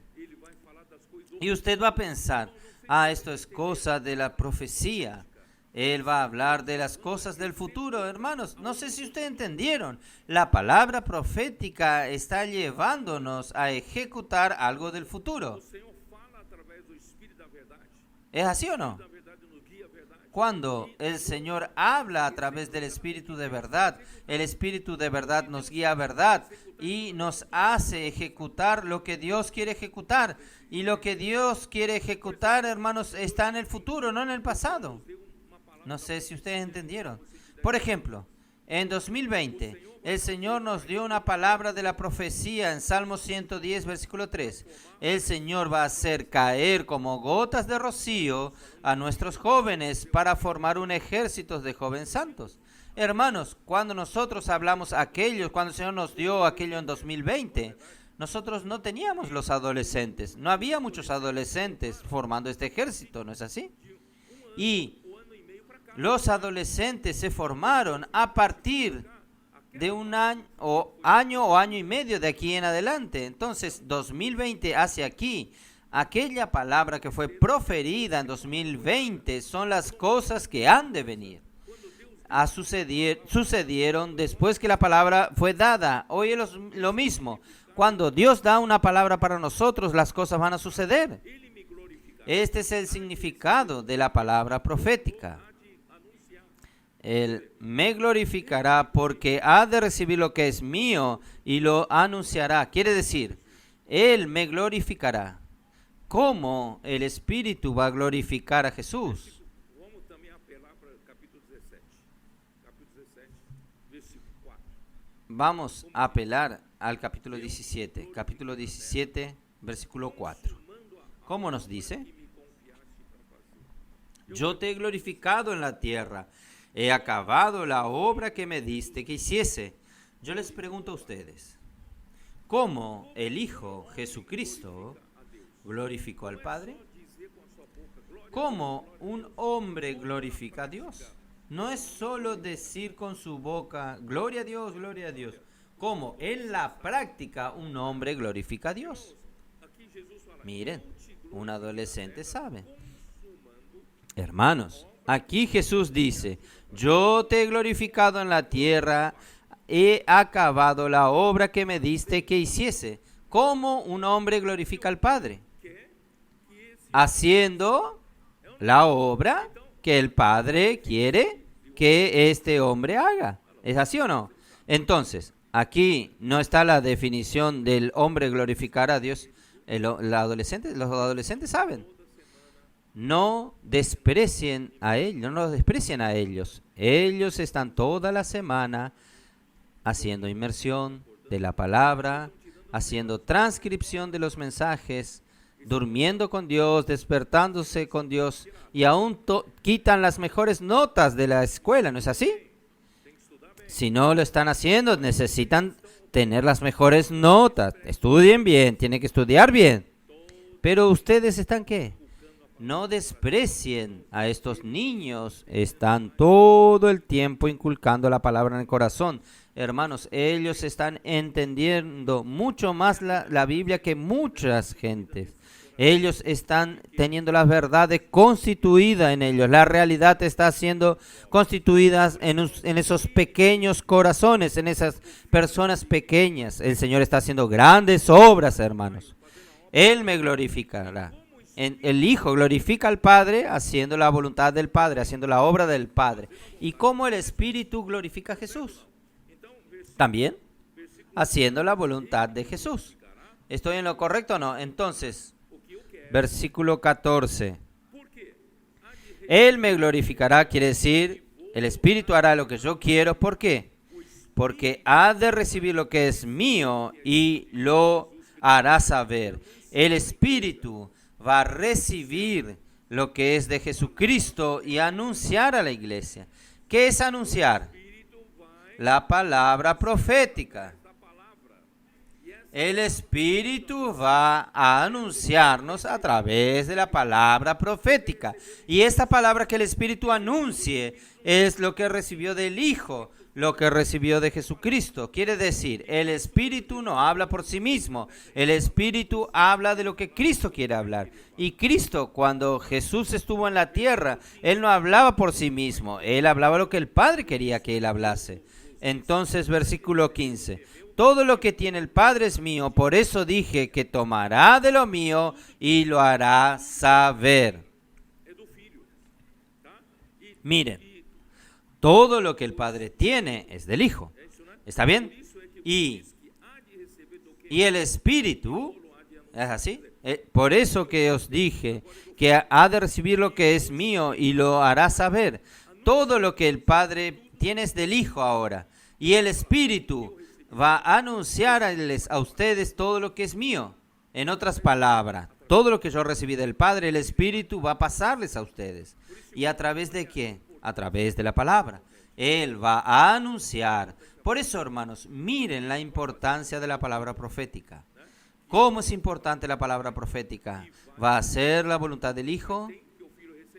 Y usted va a pensar, esto es cosa de la profecía. Él va a hablar de las cosas del futuro, hermanos. No sé si ustedes entendieron. La palabra profética está llevándonos a ejecutar algo del futuro. ¿Es así o no? Cuando el Señor habla a través del Espíritu de verdad, el Espíritu de verdad nos guía a verdad y nos hace ejecutar lo que Dios quiere ejecutar. Y lo que Dios quiere ejecutar, hermanos, está en el futuro, no en el pasado. No sé si ustedes entendieron. Por ejemplo, en 2020, el Señor nos dio una palabra de la profecía en Salmo 110, versículo 3. El Señor va a hacer caer como gotas de rocío a nuestros jóvenes para formar un ejército de jóvenes santos. Hermanos, cuando nosotros hablamos aquello, cuando el Señor nos dio aquello en 2020, nosotros no teníamos los adolescentes. No había muchos adolescentes formando este ejército, ¿no es así? Y los adolescentes se formaron a partir de un año o año y medio de aquí en adelante. Entonces, 2020 hacia aquí, aquella palabra que fue proferida en 2020 son las cosas que han de venir. Sucedieron después que la palabra fue dada. Hoy es lo mismo. Cuando Dios da una palabra para nosotros, las cosas van a suceder. Este es el significado de la palabra profética. Él me glorificará porque ha de recibir lo que es mío y lo anunciará. Quiere decir, Él me glorificará. ¿Cómo el Espíritu va a glorificar a Jesús? Vamos a apelar al capítulo 17. Capítulo 17, versículo 4. ¿Cómo nos dice? Yo te he glorificado en la tierra. He acabado la obra que me diste que hiciese. Yo les pregunto a ustedes, ¿cómo el Hijo Jesucristo glorificó al Padre? ¿Cómo un hombre glorifica a Dios? No es solo decir con su boca, gloria a Dios, gloria a Dios. ¿Cómo en la práctica un hombre glorifica a Dios? Miren, un adolescente sabe. Hermanos, aquí Jesús dice, yo te he glorificado en la tierra, he acabado la obra que me diste que hiciese. ¿Cómo un hombre glorifica al Padre? Haciendo la obra que el Padre quiere que este hombre haga. ¿Es así o no? Entonces, aquí no está la definición del hombre glorificar a Dios. Los adolescentes saben. No desprecien a ellos, no los desprecien a ellos. Ellos están toda la semana haciendo inmersión de la palabra, haciendo transcripción de los mensajes, durmiendo con Dios, despertándose con Dios, y aún quitan las mejores notas de la escuela, ¿no es así? Si no lo están haciendo, necesitan tener las mejores notas. Estudien bien, tienen que estudiar bien. Pero ustedes están ¿qué? No desprecien a estos niños, están todo el tiempo inculcando la palabra en el corazón. Hermanos, ellos están entendiendo mucho más la Biblia que muchas gentes. Ellos están teniendo la verdad constituida en ellos. La realidad está siendo constituida en esos pequeños corazones, en esas personas pequeñas. El Señor está haciendo grandes obras, hermanos. Él me glorificará. El Hijo glorifica al Padre haciendo la voluntad del Padre, haciendo la obra del Padre. ¿Y cómo el Espíritu glorifica a Jesús? También haciendo la voluntad de Jesús. ¿Estoy en lo correcto o no? Entonces, versículo 14. Él me glorificará, quiere decir, el Espíritu hará lo que yo quiero. ¿Por qué? Porque ha de recibir lo que es mío y lo hará saber. El Espíritu va a recibir lo que es de Jesucristo y anunciar a la iglesia. ¿Qué es anunciar? La palabra profética. El Espíritu va a anunciarnos a través de la palabra profética. Y esta palabra que el Espíritu anuncie es lo que recibió del Hijo, lo que recibió de Jesucristo. Quiere decir, el Espíritu no habla por sí mismo. El Espíritu habla de lo que Cristo quiere hablar. Y Cristo, cuando Jesús estuvo en la tierra, Él no hablaba por sí mismo. Él hablaba lo que el Padre quería que Él hablase. Entonces, versículo 15. Todo lo que tiene el Padre es mío, por eso dije que tomará de lo mío y lo hará saber. Miren, todo lo que el Padre tiene es del Hijo. ¿Está bien? Y el Espíritu, ¿es así? Por eso que os dije que ha de recibir lo que es mío y lo hará saber. Todo lo que el Padre tiene es del Hijo ahora. Y el Espíritu va a anunciarles a ustedes todo lo que es mío. En otras palabras, todo lo que yo recibí del Padre, el Espíritu va a pasarles a ustedes. ¿Y a través de qué? A través de la palabra. Él va a anunciar. Por eso, hermanos, miren la importancia de la palabra profética. ¿Cómo es importante la palabra profética? Va a hacer la voluntad del Hijo,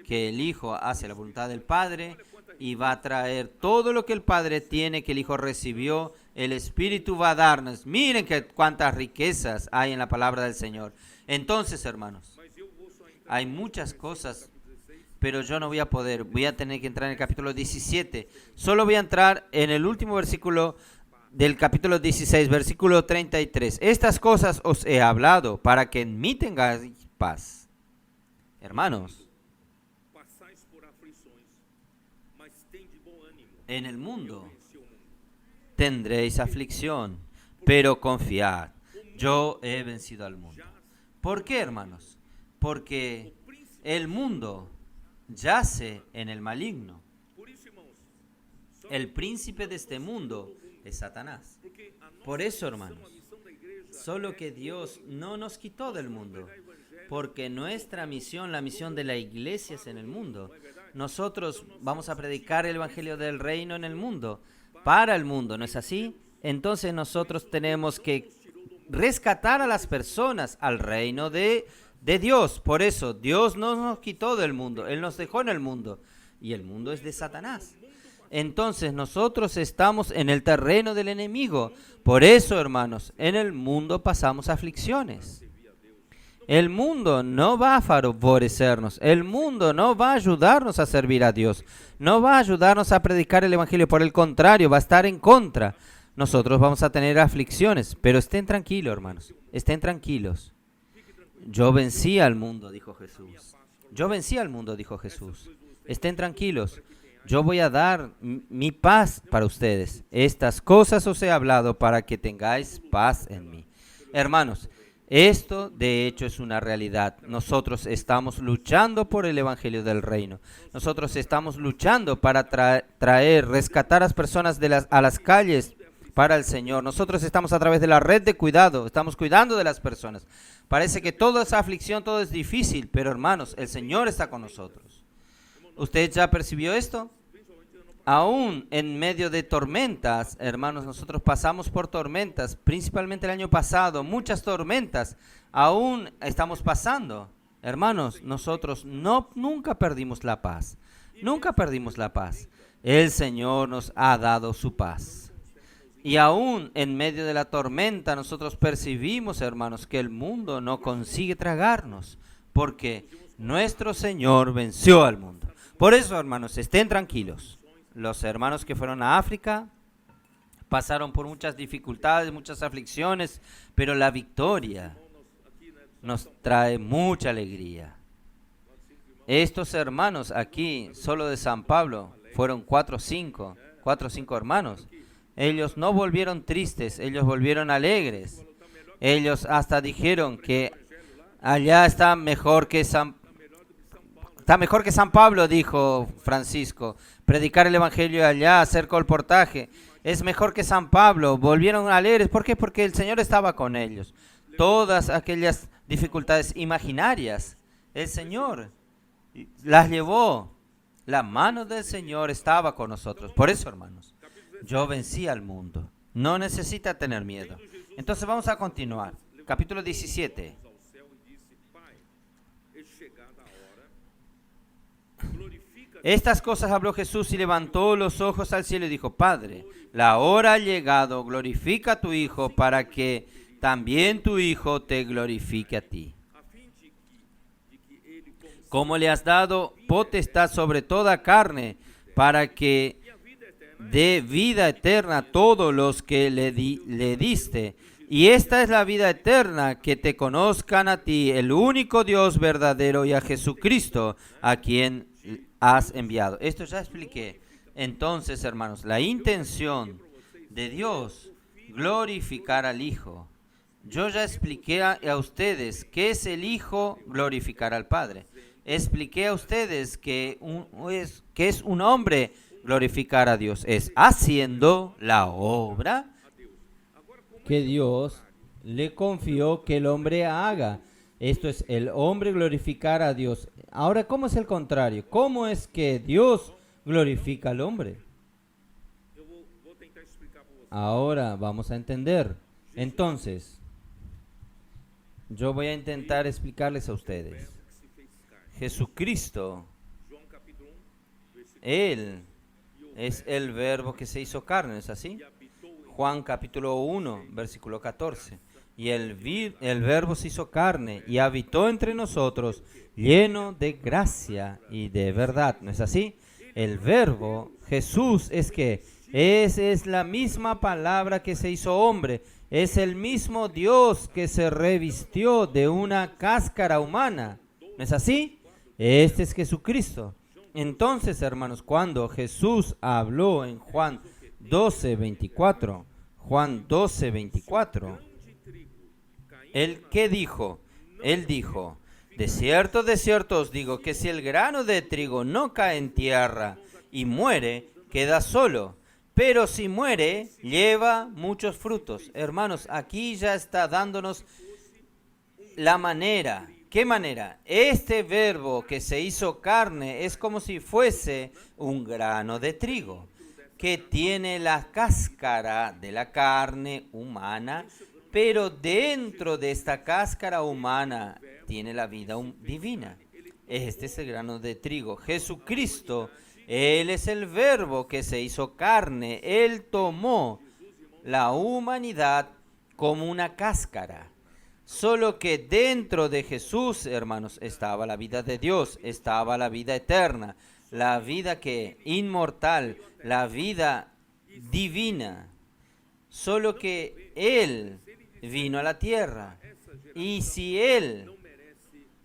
que el Hijo hace la voluntad del Padre, y va a traer todo lo que el Padre tiene, que el Hijo recibió, el Espíritu va a darnos. Miren cuántas riquezas hay en la palabra del Señor. Entonces, hermanos, hay muchas cosas, pero yo no voy a poder. Voy a tener que entrar en el capítulo 17. Solo voy a entrar en el último versículo del capítulo 16, versículo 33. Estas cosas os he hablado para que en mí tengáis paz. Hermanos, en el mundo tendréis aflicción, pero confiad, yo he vencido al mundo. ¿Por qué, hermanos? Porque el mundo yace en el maligno. El príncipe de este mundo es Satanás. Por eso, hermanos, solo que Dios no nos quitó del mundo, porque nuestra misión, la misión de la iglesia es en el mundo. Nosotros vamos a predicar el evangelio del reino en el mundo, para el mundo, ¿no es así? Entonces nosotros tenemos que rescatar a las personas al reino de Dios. Por eso Dios no nos quitó del mundo, Él nos dejó en el mundo y el mundo es de Satanás. Entonces nosotros estamos en el terreno del enemigo. Por eso, hermanos, en el mundo pasamos aflicciones. El mundo no va a favorecernos, el mundo no va a ayudarnos a servir a Dios, no va a ayudarnos a predicar el evangelio, por el contrario, va a estar en contra. Nosotros vamos a tener aflicciones, pero estén tranquilos, hermanos, estén tranquilos. Yo vencí al mundo, dijo Jesús. Yo vencí al mundo, dijo Jesús. Estén tranquilos, yo voy a dar mi paz para ustedes. Estas cosas os he hablado para que tengáis paz en mí. Hermanos, esto de hecho es una realidad. Nosotros estamos luchando por el evangelio del reino. Nosotros estamos luchando para rescatar a las personas a las calles para el Señor. Nosotros estamos a través de la red de cuidado, estamos cuidando de las personas. Parece que toda esa aflicción, todo es difícil, pero hermanos, el Señor está con nosotros. ¿Usted ya percibió esto? Aún en medio de tormentas, hermanos, nosotros pasamos por tormentas, principalmente el año pasado, muchas tormentas, aún estamos pasando. Hermanos, nosotros nunca perdimos la paz, nunca perdimos la paz. El Señor nos ha dado su paz. Y aún en medio de la tormenta, nosotros percibimos, hermanos, que el mundo no consigue tragarnos, porque nuestro Señor venció al mundo. Por eso, hermanos, estén tranquilos. Los hermanos que fueron a África pasaron por muchas dificultades, muchas aflicciones, pero la victoria nos trae mucha alegría. Estos hermanos aquí, solo de San Pablo, fueron 4 o 5 hermanos. Ellos no volvieron tristes, ellos volvieron alegres. Ellos hasta dijeron que allá está mejor que San Pablo, dijo Francisco. Predicar el evangelio allá, hacer colportaje, es mejor que San Pablo. Volvieron alegres. ¿Por qué? Porque el Señor estaba con ellos. Todas aquellas dificultades imaginarias, el Señor las llevó. La mano del Señor estaba con nosotros. Por eso, hermanos, yo vencí al mundo. No necesita tener miedo. Entonces vamos a continuar. Capítulo 17. Estas cosas habló Jesús y levantó los ojos al cielo y dijo: Padre, la hora ha llegado, glorifica a tu Hijo para que también tu Hijo te glorifique a ti. Como le has dado potestad sobre toda carne, para que dé vida eterna a todos los que le diste. Y esta es la vida eterna, que te conozcan a ti, el único Dios verdadero, y a Jesucristo, a quien has enviado. Esto ya expliqué. Entonces, hermanos, la intención de Dios, glorificar al Hijo. Yo ya expliqué a ustedes qué es el Hijo, glorificar al Padre. Expliqué a ustedes que es un hombre glorificar a Dios. Es haciendo la obra que Dios le confió que el hombre haga. Esto es el hombre glorificar a Dios. Ahora, ¿cómo es el contrario? ¿Cómo es que Dios glorifica al hombre? Ahora vamos a entender. Entonces, yo voy a intentar explicarles a ustedes. Jesucristo, Él es el verbo que se hizo carne, ¿es así? Juan capítulo 1, versículo 14. Y el verbo se hizo carne y habitó entre nosotros, lleno de gracia y de verdad, ¿no es así? El verbo, Jesús, es la misma palabra que se hizo hombre, es el mismo Dios que se revistió de una cáscara humana, ¿no es así? Este es Jesucristo. Entonces, hermanos, cuando Jesús habló en Juan 12:24, ¿Él qué dijo? Él dijo: de cierto os digo que si el grano de trigo no cae en tierra y muere, queda solo. Pero si muere, lleva muchos frutos. Hermanos, aquí ya está dándonos la manera. ¿Qué manera? Este verbo que se hizo carne es como si fuese un grano de trigo que tiene la cáscara de la carne humana, Pero dentro de esta cáscara humana tiene la vida divina. Este es el grano de trigo. Jesucristo, Él es el verbo que se hizo carne. Él tomó la humanidad como una cáscara. Solo que dentro de Jesús, hermanos, estaba la vida de Dios, estaba la vida eterna, la vida inmortal, la vida divina. Solo que Él vino a la tierra. Y si Él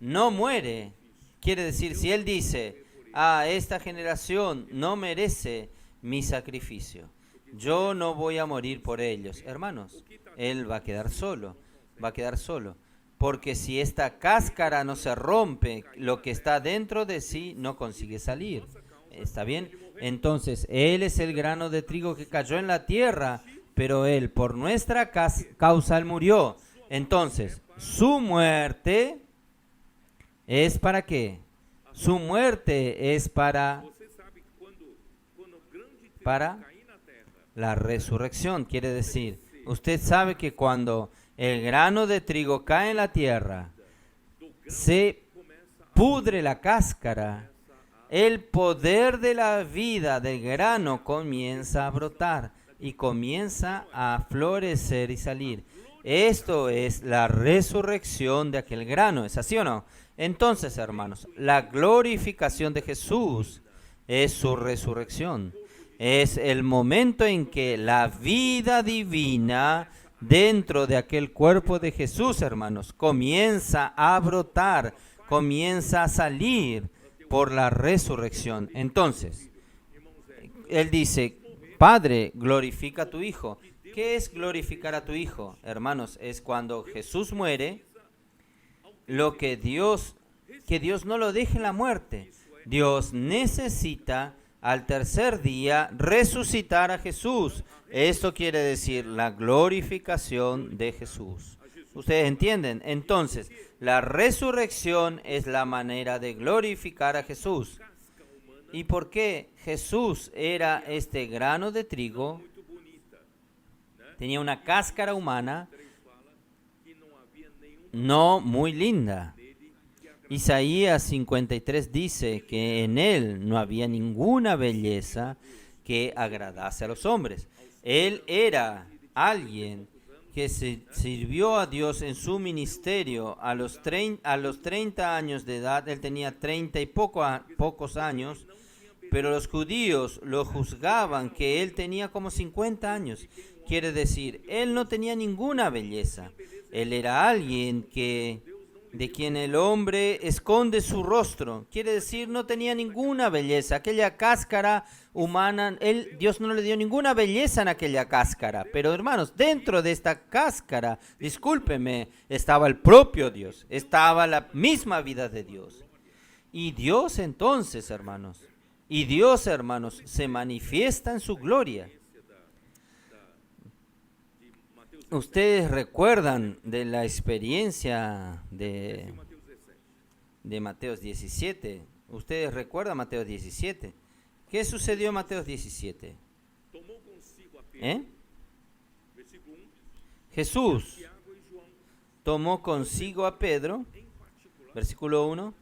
no muere, quiere decir, si Él dice, esta generación no merece mi sacrificio, yo no voy a morir por ellos, hermanos, Él va a quedar solo, porque si esta cáscara no se rompe, lo que está dentro de sí no consigue salir. ¿Está bien? Entonces, Él es el grano de trigo que cayó en la tierra, pero Él, por nuestra causa, Él murió. Entonces, su muerte es ¿para qué? Su muerte es para la resurrección. Quiere decir, usted sabe que cuando el grano de trigo cae en la tierra, se pudre la cáscara, el poder de la vida del grano comienza a brotar y comienza a florecer y salir. Esto es la resurrección de aquel grano, ¿es así o no? Entonces, hermanos, la glorificación de Jesús es su resurrección. Es el momento en que la vida divina dentro de aquel cuerpo de Jesús, hermanos, comienza a brotar, comienza a salir por la resurrección. Entonces, Él dice, Padre, glorifica a tu Hijo. ¿Qué es glorificar a tu Hijo? Hermanos, es cuando Jesús muere, que Dios no lo deje en la muerte. Dios necesita al tercer día resucitar a Jesús. Esto quiere decir la glorificación de Jesús. ¿Ustedes entienden? Entonces, la resurrección es la manera de glorificar a Jesús. ¿Y por qué Jesús era este grano de trigo? Tenía una cáscara humana no muy linda. Isaías 53 dice que en Él no había ninguna belleza que agradase a los hombres. Él era alguien que se sirvió a Dios en su ministerio a los 30 años de edad. Él tenía 30 y pocos años, pero los judíos lo juzgaban que él tenía como 50 años. Quiere decir, él no tenía ninguna belleza. Él era alguien de quien el hombre esconde su rostro. Quiere decir, no tenía ninguna belleza. Aquella cáscara humana, Dios no le dio ninguna belleza en aquella cáscara. Pero hermanos, dentro de esta cáscara, discúlpeme, estaba el propio Dios. Estaba la misma vida de Dios. Y Dios entonces, hermanos, se manifiesta en su gloria. Ustedes recuerdan de la experiencia de Mateo 17. Ustedes recuerdan Mateo 17. ¿Qué sucedió en Mateo 17? Jesús tomó consigo a Pedro, versículo 1,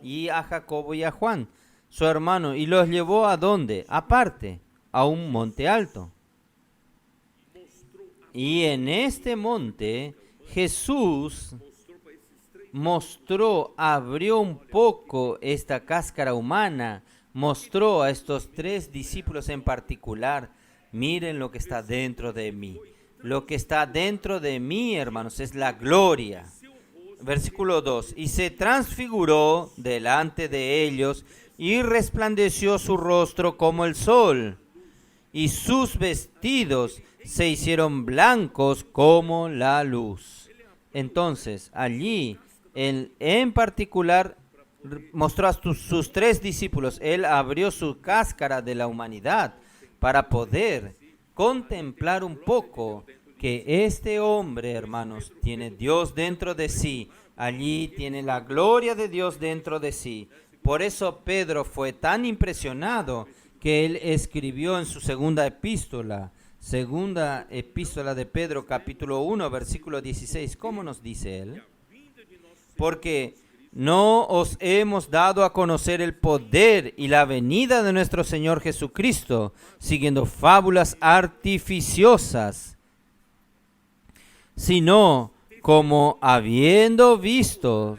y a Jacobo y a Juan, su hermano, y los llevó ¿a dónde? Aparte, a un monte alto. Y en este monte Jesús abrió un poco esta cáscara humana, mostró a estos 3 discípulos en particular, miren lo que está dentro de mí. Lo que está dentro de mí, hermanos, es la gloria. Versículo 2, y se transfiguró delante de ellos y resplandeció su rostro como el sol, y sus vestidos se hicieron blancos como la luz. Entonces, allí, él en particular mostró a sus 3 discípulos. Él abrió su cáscara de la humanidad para poder contemplar un poco que este hombre, hermanos, tiene Dios dentro de sí. Allí tiene la gloria de Dios dentro de sí. Por eso Pedro fue tan impresionado que él escribió en su segunda epístola, Segunda epístola de Pedro, capítulo 1, versículo 16. ¿Cómo nos dice él? Porque no os hemos dado a conocer el poder y la venida de nuestro Señor Jesucristo, siguiendo fábulas artificiosas, sino como habiendo visto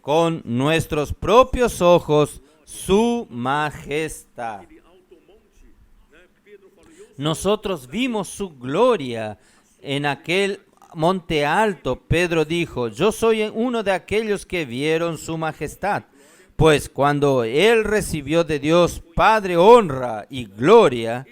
con nuestros propios ojos su majestad. Nosotros vimos su gloria en aquel monte alto. Pedro dijo, yo soy uno de aquellos que vieron su majestad. Pues cuando él recibió de Dios Padre honra y gloria,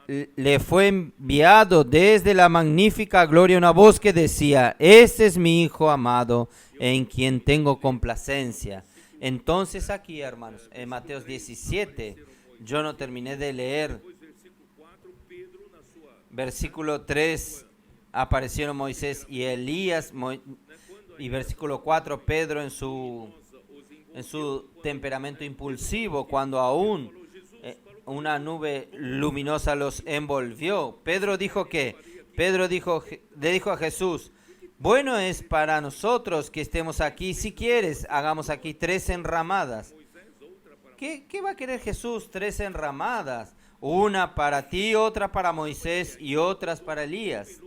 le fue enviado desde la magnífica gloria una voz que decía, este es mi Hijo amado, en quien tengo complacencia. Entonces aquí, hermanos, en Mateo 17, yo no terminé de leer. Versículo 3, aparecieron Moisés y Elías, y versículo 4, Pedro en su temperamento impulsivo, cuando aún una nube luminosa los envolvió. Le dijo a Jesús, bueno es para nosotros que estemos aquí, si quieres, hagamos aquí 3 enramadas. ¿Qué va a querer Jesús? 3 enramadas. Una para ti, otra para Moisés y otras para Elías.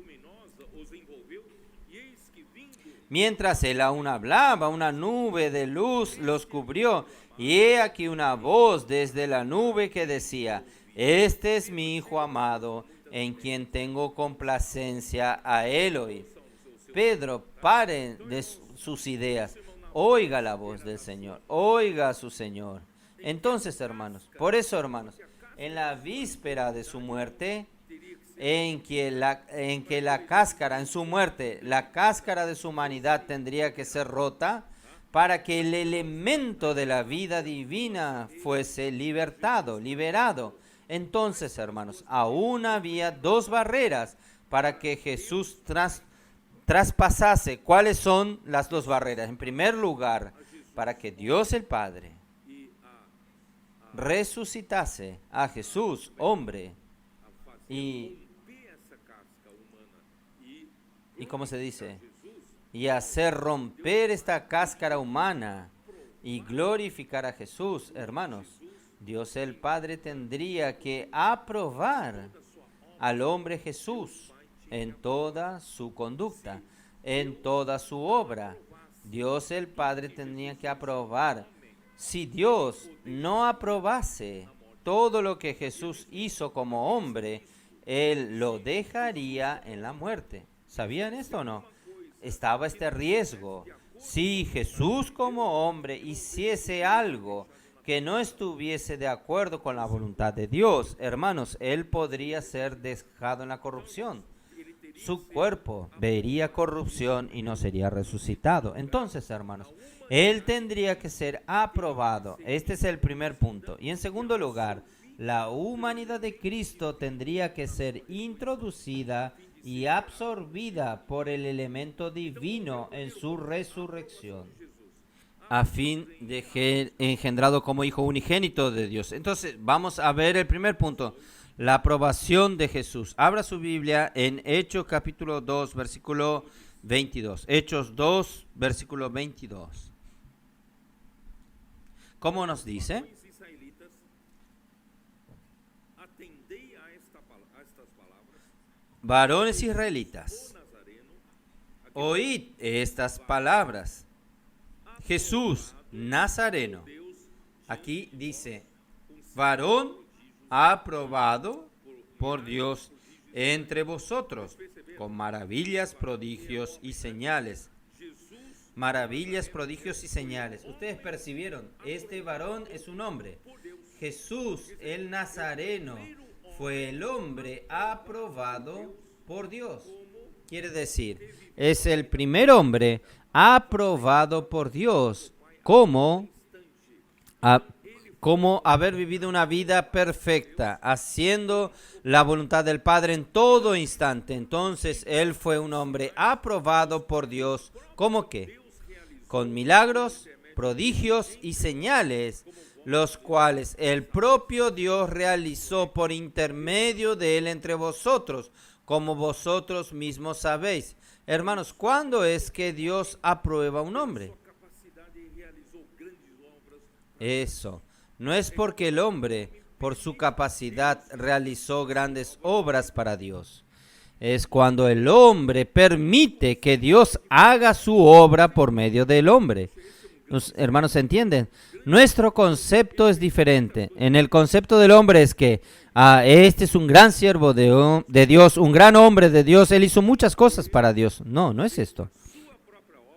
Mientras él aún hablaba, una nube de luz los cubrió, y he aquí una voz desde la nube que decía, este es mi Hijo amado, en quien tengo complacencia, a él oíd. Pedro, pare de sus ideas, oiga la voz del Señor, oiga a su Señor. Entonces, hermanos, por eso, hermanos, en la víspera de su muerte, en que la cáscara, en su muerte, la cáscara de su humanidad tendría que ser rota para que el elemento de la vida divina fuese liberado. Entonces, hermanos, aún había 2 barreras para que Jesús traspasase. ¿Cuáles son las 2 barreras? En primer lugar, para que Dios el Padre resucitase a Jesús, hombre, y ¿cómo se dice? Y hacer romper esta cáscara humana y glorificar a Jesús. Hermanos, Dios el Padre tendría que aprobar al hombre Jesús en toda su conducta, en toda su obra. Dios el Padre tendría que aprobar. Si Dios no aprobase todo lo que Jesús hizo como hombre, Él lo dejaría en la muerte. ¿Sabían esto o no? Estaba este riesgo. Si Jesús como hombre hiciese algo que no estuviese de acuerdo con la voluntad de Dios, hermanos, Él podría ser dejado en la corrupción. Su cuerpo vería corrupción y no sería resucitado. Entonces, hermanos, Él tendría que ser aprobado. Este es el primer punto. Y en segundo lugar, la humanidad de Cristo tendría que ser introducida y absorbida por el elemento divino en su resurrección, a fin de que engendrado como hijo unigénito de Dios. Entonces, vamos a ver el primer punto, la aprobación de Jesús. Abra su Biblia en Hechos capítulo 2, versículo 22. Hechos 2, versículo 22. ¿Cómo nos dice? Varones israelitas, oíd estas palabras. Jesús Nazareno, aquí dice, varón aprobado por Dios entre vosotros, con maravillas, prodigios y señales. Maravillas, prodigios y señales. Ustedes percibieron, este varón es un hombre. Jesús el Nazareno fue el hombre aprobado por Dios. Quiere decir, es el primer hombre aprobado por Dios como haber vivido una vida perfecta, haciendo la voluntad del Padre en todo instante. Entonces, él fue un hombre aprobado por Dios. ¿Cómo qué? Con milagros, prodigios y señales, los cuales el propio Dios realizó por intermedio de él entre vosotros, como vosotros mismos sabéis. Hermanos, ¿cuándo es que Dios aprueba a un hombre? Eso. No es porque el hombre, por su capacidad, realizó grandes obras para Dios. Es cuando el hombre permite que Dios haga su obra por medio del hombre. Los hermanos, ¿entienden? Nuestro concepto es diferente. En el concepto del hombre es que este es un gran siervo de Dios, un gran hombre de Dios. Él hizo muchas cosas para Dios. No, no es esto.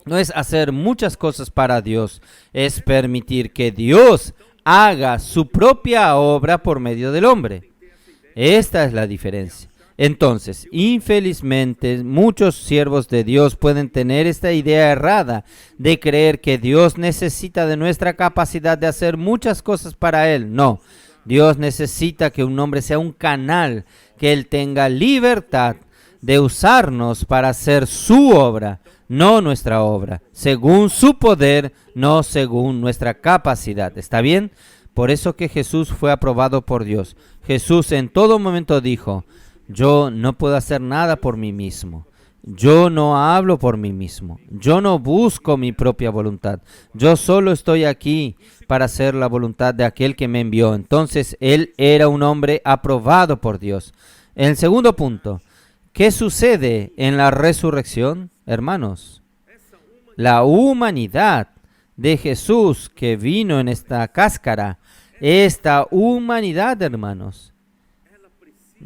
No es hacer muchas cosas para Dios. Es permitir que Dios haga su propia obra por medio del hombre. Esta es la diferencia. Entonces, infelizmente, muchos siervos de Dios pueden tener esta idea errada de creer que Dios necesita de nuestra capacidad de hacer muchas cosas para Él. No, Dios necesita que un hombre sea un canal, que Él tenga libertad de usarnos para hacer su obra, no nuestra obra, según su poder, no según nuestra capacidad. ¿Está bien? Por eso que Jesús fue aprobado por Dios. Jesús en todo momento dijo: yo no puedo hacer nada por mí mismo. Yo no hablo por mí mismo. Yo no busco mi propia voluntad. Yo solo estoy aquí para hacer la voluntad de aquel que me envió. Entonces, él era un hombre aprobado por Dios. En el segundo punto, ¿qué sucede en la resurrección, hermanos? La humanidad de Jesús que vino en esta cáscara, esta humanidad, hermanos,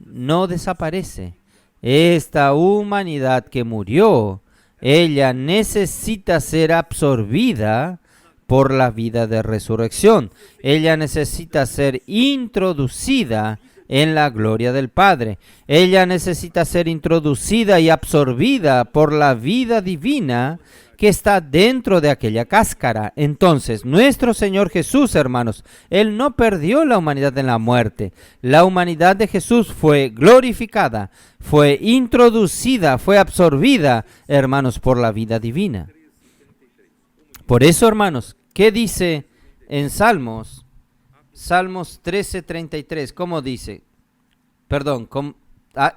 no desaparece. Esta humanidad que murió, ella necesita ser absorbida por la vida de resurrección. Ella necesita ser introducida en la gloria del Padre. Ella necesita ser introducida y absorbida por la vida divina que está dentro de aquella cáscara. Entonces, nuestro Señor Jesús, hermanos, Él no perdió la humanidad en la muerte. La humanidad de Jesús fue glorificada, fue introducida, fue absorbida, hermanos, por la vida divina. Por eso, hermanos, ¿qué dice en Salmos? Salmos 13:33, ¿cómo dice? Perdón,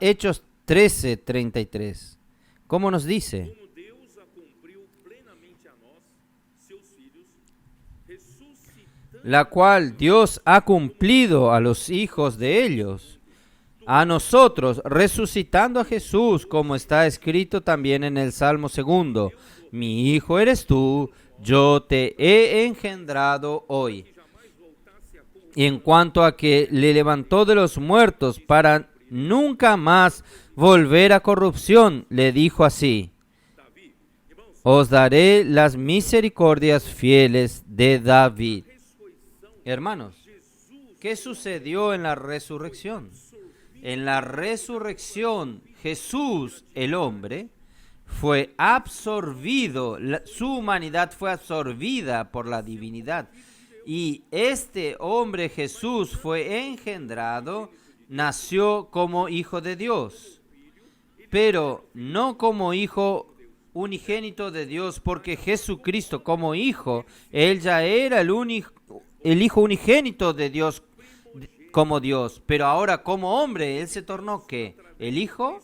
Hechos 13:33. ¿Cómo nos dice? La cual Dios ha cumplido a los hijos de ellos, a nosotros, resucitando a Jesús, como está escrito también en el Salmo 2. Mi hijo eres tú, yo te he engendrado hoy. Y en cuanto a que le levantó de los muertos para nunca más volver a corrupción, le dijo así: os daré las misericordias fieles de David. Hermanos, ¿qué sucedió en la resurrección? En la resurrección, Jesús, el hombre, fue absorbido, su humanidad fue absorbida por la divinidad. Y este hombre Jesús fue engendrado, nació como hijo de Dios, pero no como hijo unigénito de Dios, porque Jesucristo como hijo, Él ya era el hijo unigénito de Dios como Dios, pero ahora como hombre, Él se tornó ¿qué? El hijo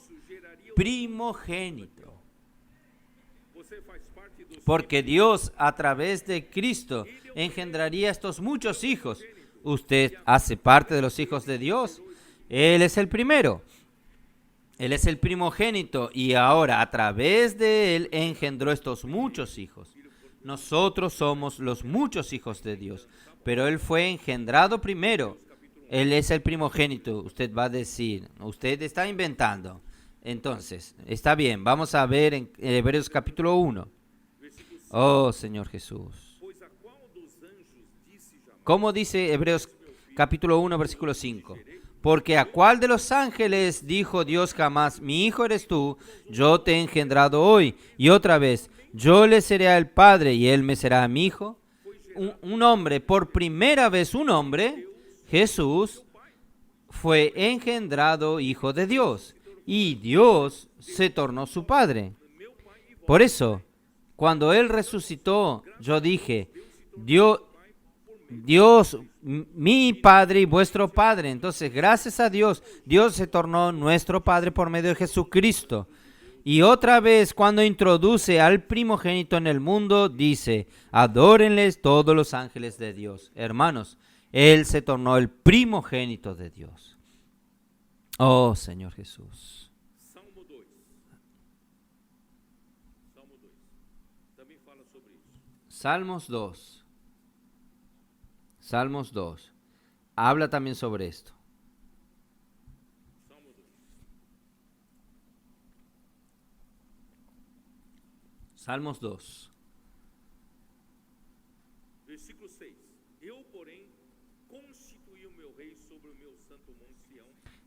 primogénito. Porque Dios a través de Cristo engendraría estos muchos hijos. Usted hace parte de los hijos de Dios. Él es el primero. Él es el primogénito y ahora a través de Él engendró estos muchos hijos. Nosotros somos los muchos hijos de Dios, pero Él fue engendrado primero. Él es el primogénito. Usted va a decir, usted está inventando. Entonces, está bien, vamos a ver en Hebreos capítulo 1. Oh, Señor Jesús. ¿Cómo dice Hebreos capítulo 1, versículo 5? Porque a cuál de los ángeles dijo Dios jamás: mi hijo eres tú, yo te he engendrado hoy. Y otra vez, yo le seré al Padre y él me será a mi hijo. Un hombre, por primera vez un hombre, Jesús, fue engendrado hijo de Dios. Y Dios se tornó su Padre. Por eso, cuando Él resucitó, yo dije, Dios, mi Padre y vuestro Padre. Entonces, gracias a Dios, Dios se tornó nuestro Padre por medio de Jesucristo. Y otra vez, cuando introduce al primogénito en el mundo, dice, adórenles todos los ángeles de Dios. Hermanos, Él se tornó el primogénito de Dios. Oh, Señor Jesús. Salmo 2. Salmo 2. Também fala sobre isso. Salmos 2. Salmos 2. Habla también sobre esto. Salmo 2. Salmos 2. Versículo 6. Eu, porém, constituí o meu rei sobre o meu santo monte Sião.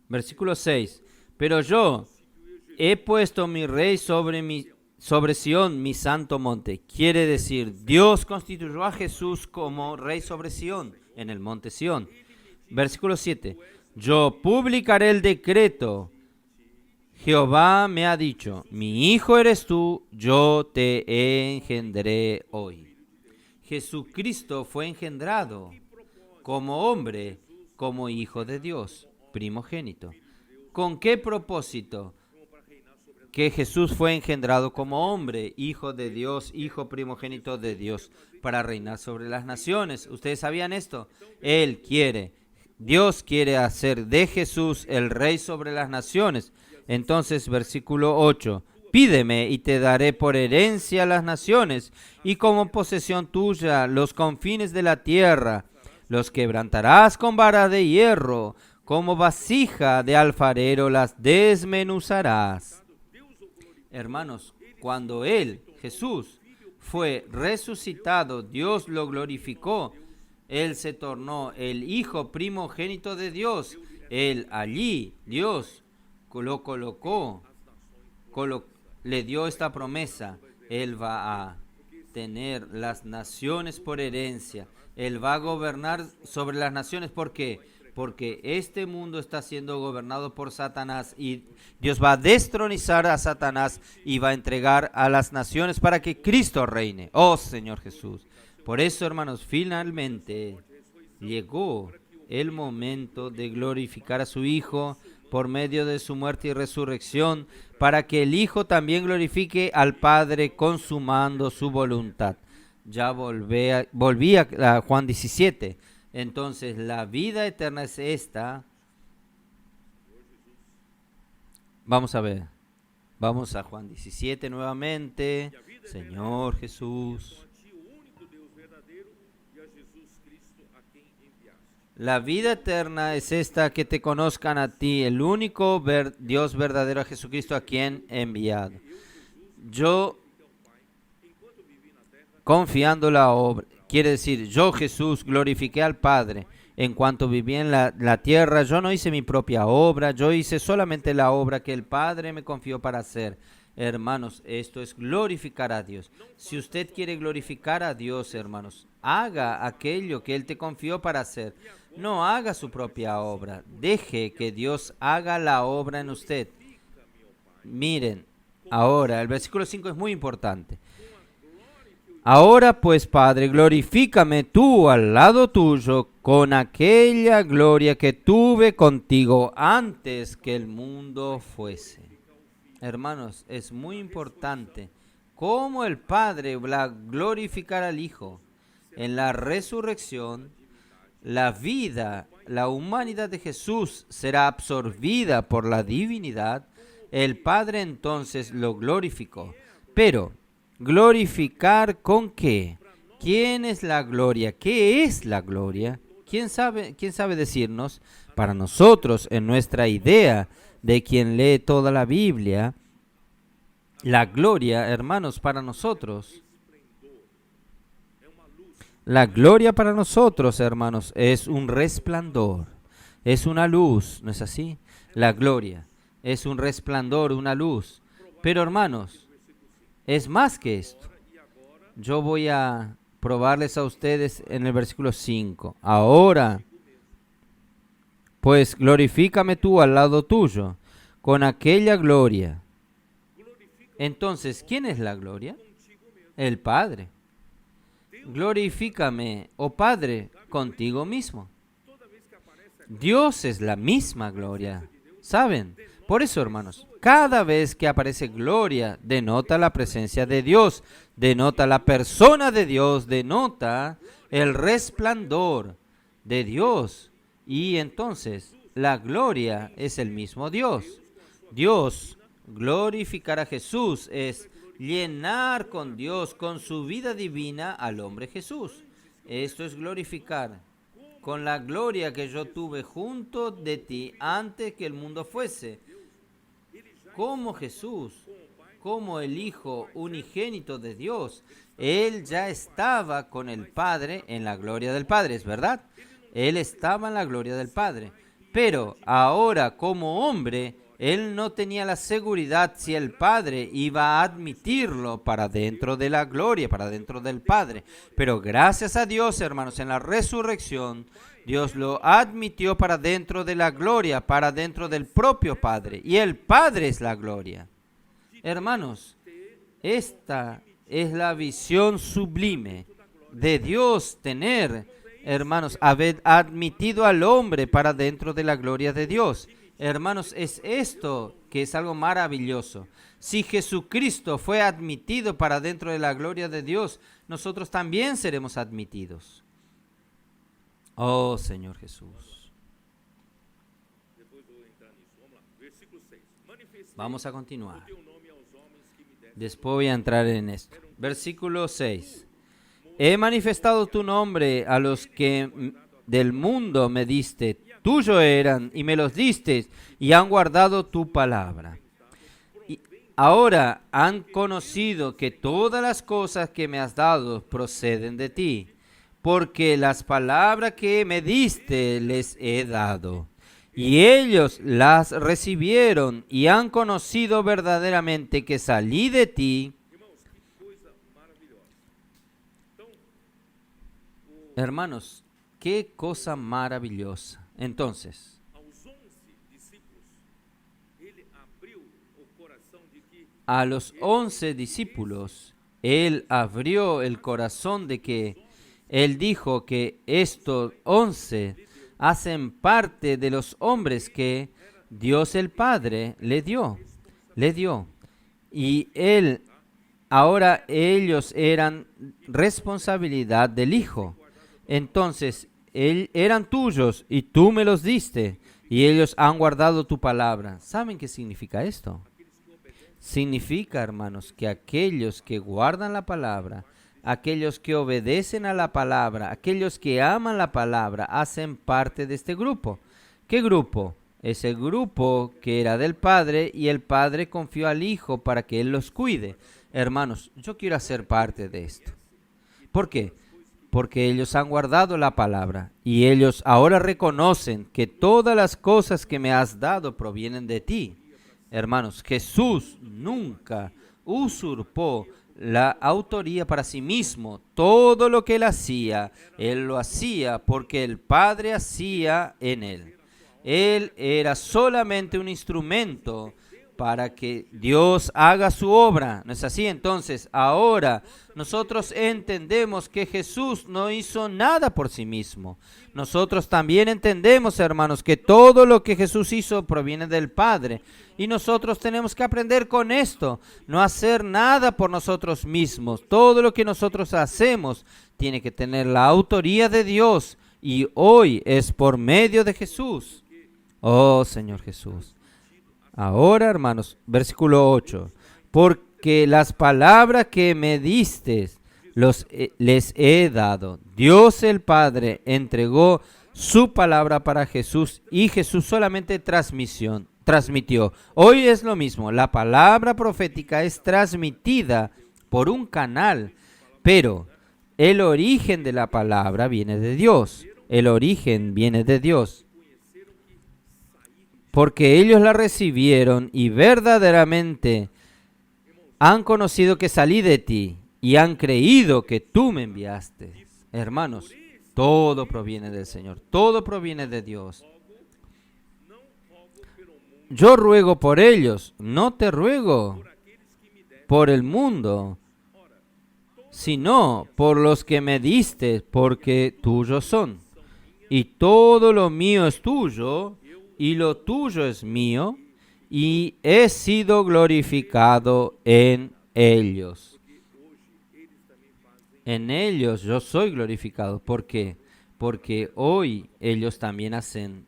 Versículo 6. Pero yo he puesto mi rey sobre Sión, mi santo monte. Quiere decir, Dios constituyó a Jesús como rey sobre Sión, en el monte Sión. Versículo 7. Yo publicaré el decreto. Jehová me ha dicho, mi hijo eres tú, yo te engendré hoy. Jesucristo fue engendrado como hombre, como hijo de Dios, primogénito. ¿Con qué propósito? Que Jesús fue engendrado como hombre, hijo de Dios, hijo primogénito de Dios, para reinar sobre las naciones. ¿Ustedes sabían esto? Él quiere, Dios quiere hacer de Jesús el rey sobre las naciones. Entonces, versículo 8, pídeme y te daré por herencia las naciones y como posesión tuya los confines de la tierra. Los quebrantarás con vara de hierro, como vasija de alfarero las desmenuzarás. Hermanos, cuando Él, Jesús, fue resucitado, Dios lo glorificó. Él se tornó el Hijo primogénito de Dios. Él allí, Dios, lo colocó, le dio esta promesa. Él va a tener las naciones por herencia. Él va a gobernar sobre las naciones. ¿Por qué? Porque este mundo está siendo gobernado por Satanás y Dios va a destronizar a Satanás y va a entregar a las naciones para que Cristo reine. Oh Señor Jesús. Por eso, hermanos, finalmente llegó el momento de glorificar a su Hijo por medio de su muerte y resurrección, para que el Hijo también glorifique al Padre consumando su voluntad. Ya volví a Juan 17. Entonces, la vida eterna es esta. Vamos a ver. Vamos a Juan 17 nuevamente. Señor Jesús. La vida eterna es esta, que te conozcan a ti, el único Dios verdadero, a Jesucristo, a quien he enviado. Yo, confiando la obra, quiere decir, yo Jesús glorifiqué al Padre en cuanto viví en la tierra. Yo no hice mi propia obra, yo hice solamente la obra que el Padre me confió para hacer. Hermanos, esto es glorificar a Dios. Si usted quiere glorificar a Dios, hermanos, haga aquello que Él te confió para hacer. No haga su propia obra. Deje que Dios haga la obra en usted. Miren, ahora, el versículo 5 es muy importante. Ahora pues, Padre, glorifícame tú al lado tuyo con aquella gloria que tuve contigo antes que el mundo fuese. Hermanos, es muy importante cómo el Padre va a glorificar al Hijo. En la resurrección, la vida, la humanidad de Jesús será absorbida por la divinidad. El Padre entonces lo glorificó. Pero, ¿glorificar con qué? ¿Quién es la gloria? ¿Qué es la gloria? ¿Quién sabe decirnos? Para nosotros, en nuestra idea de quien lee toda la Biblia, la gloria, hermanos, para nosotros, la gloria para nosotros, hermanos, es un resplandor, es una luz, ¿no es así? La gloria es un resplandor, una luz. Pero, hermanos, es más que esto. Yo voy a probarles a ustedes en el versículo 5. Ahora, pues glorifícame tú al lado tuyo con aquella gloria. Entonces, ¿quién es la gloria? El Padre. Glorifícame, oh Padre, contigo mismo. Dios es la misma gloria. ¿Saben? Por eso, hermanos, cada vez que aparece gloria, denota la presencia de Dios, denota la persona de Dios, denota el resplandor de Dios. Y entonces, la gloria es el mismo Dios. Dios, glorificar a Jesús, es llenar con Dios, con su vida divina al hombre Jesús. Esto es glorificar. Con la gloria que yo tuve junto de ti antes que el mundo fuese. Como Jesús, como el Hijo unigénito de Dios, Él ya estaba con el Padre en la gloria del Padre, ¿es verdad? Él estaba en la gloria del Padre. Pero ahora como hombre, Él no tenía la seguridad si el Padre iba a admitirlo para dentro de la gloria, para dentro del Padre. Pero gracias a Dios, hermanos, en la resurrección, Dios lo admitió para dentro de la gloria, para dentro del propio Padre. Y el Padre es la gloria. Hermanos, esta es la visión sublime de Dios tener, hermanos, haber admitido al hombre para dentro de la gloria de Dios. Hermanos, es esto que es algo maravilloso. Si Jesucristo fue admitido para dentro de la gloria de Dios, nosotros también seremos admitidos. Oh, Señor Jesús. Vamos a continuar. Después voy a entrar en esto. Versículo 6. He manifestado tu nombre a los que del mundo me diste. Tuyo eran y me los diste y han guardado tu palabra. Y ahora han conocido que todas las cosas que me has dado proceden de ti, porque las palabras que me diste les he dado. Y ellos las recibieron y han conocido verdaderamente que salí de ti. Hermanos, qué cosa maravillosa. Entonces, a los 11 discípulos, Él abrió el corazón de que Él dijo que estos 11 hacen parte de los hombres que Dios el Padre le dio. Y Él, ahora ellos eran responsabilidad del Hijo. Entonces, eran tuyos y tú me los diste y ellos han guardado tu palabra. ¿Saben qué significa esto? Significa, hermanos, que aquellos que guardan la palabra, aquellos que obedecen a la palabra, aquellos que aman la palabra, hacen parte de este grupo. ¿Qué grupo? Ese grupo que era del Padre y el Padre confió al Hijo para que Él los cuide. Hermanos, yo quiero hacer parte de esto. ¿Por qué? Porque ellos han guardado la palabra y ellos ahora reconocen que todas las cosas que me has dado provienen de ti. Hermanos, Jesús nunca usurpó la autoría para sí mismo. Todo lo que Él lo hacía porque el Padre hacía en Él. Él era solamente un instrumento para que Dios haga su obra. ¿No es así? Entonces, ahora nosotros entendemos que Jesús no hizo nada por sí mismo. Nosotros también entendemos, hermanos, que todo lo que Jesús hizo proviene del Padre. Y nosotros tenemos que aprender con esto, no hacer nada por nosotros mismos. Todo lo que nosotros hacemos tiene que tener la autoría de Dios. Y hoy es por medio de Jesús. Oh, Señor Jesús. Ahora, hermanos, versículo 8. Porque las palabras que me diste les he dado. Dios el Padre entregó su palabra para Jesús y Jesús solamente transmitió. Hoy es lo mismo. La palabra profética es transmitida por un canal, pero el origen de la palabra viene de Dios. El origen viene de Dios. Porque ellos la recibieron y verdaderamente han conocido que salí de ti y han creído que tú me enviaste. Hermanos, todo proviene del Señor, todo proviene de Dios. Yo ruego por ellos, no te ruego por el mundo, sino por los que me diste, porque tuyos son. Y todo lo mío es tuyo, y lo tuyo es mío, y he sido glorificado en ellos. En ellos yo soy glorificado. ¿Por qué? Porque hoy ellos también hacen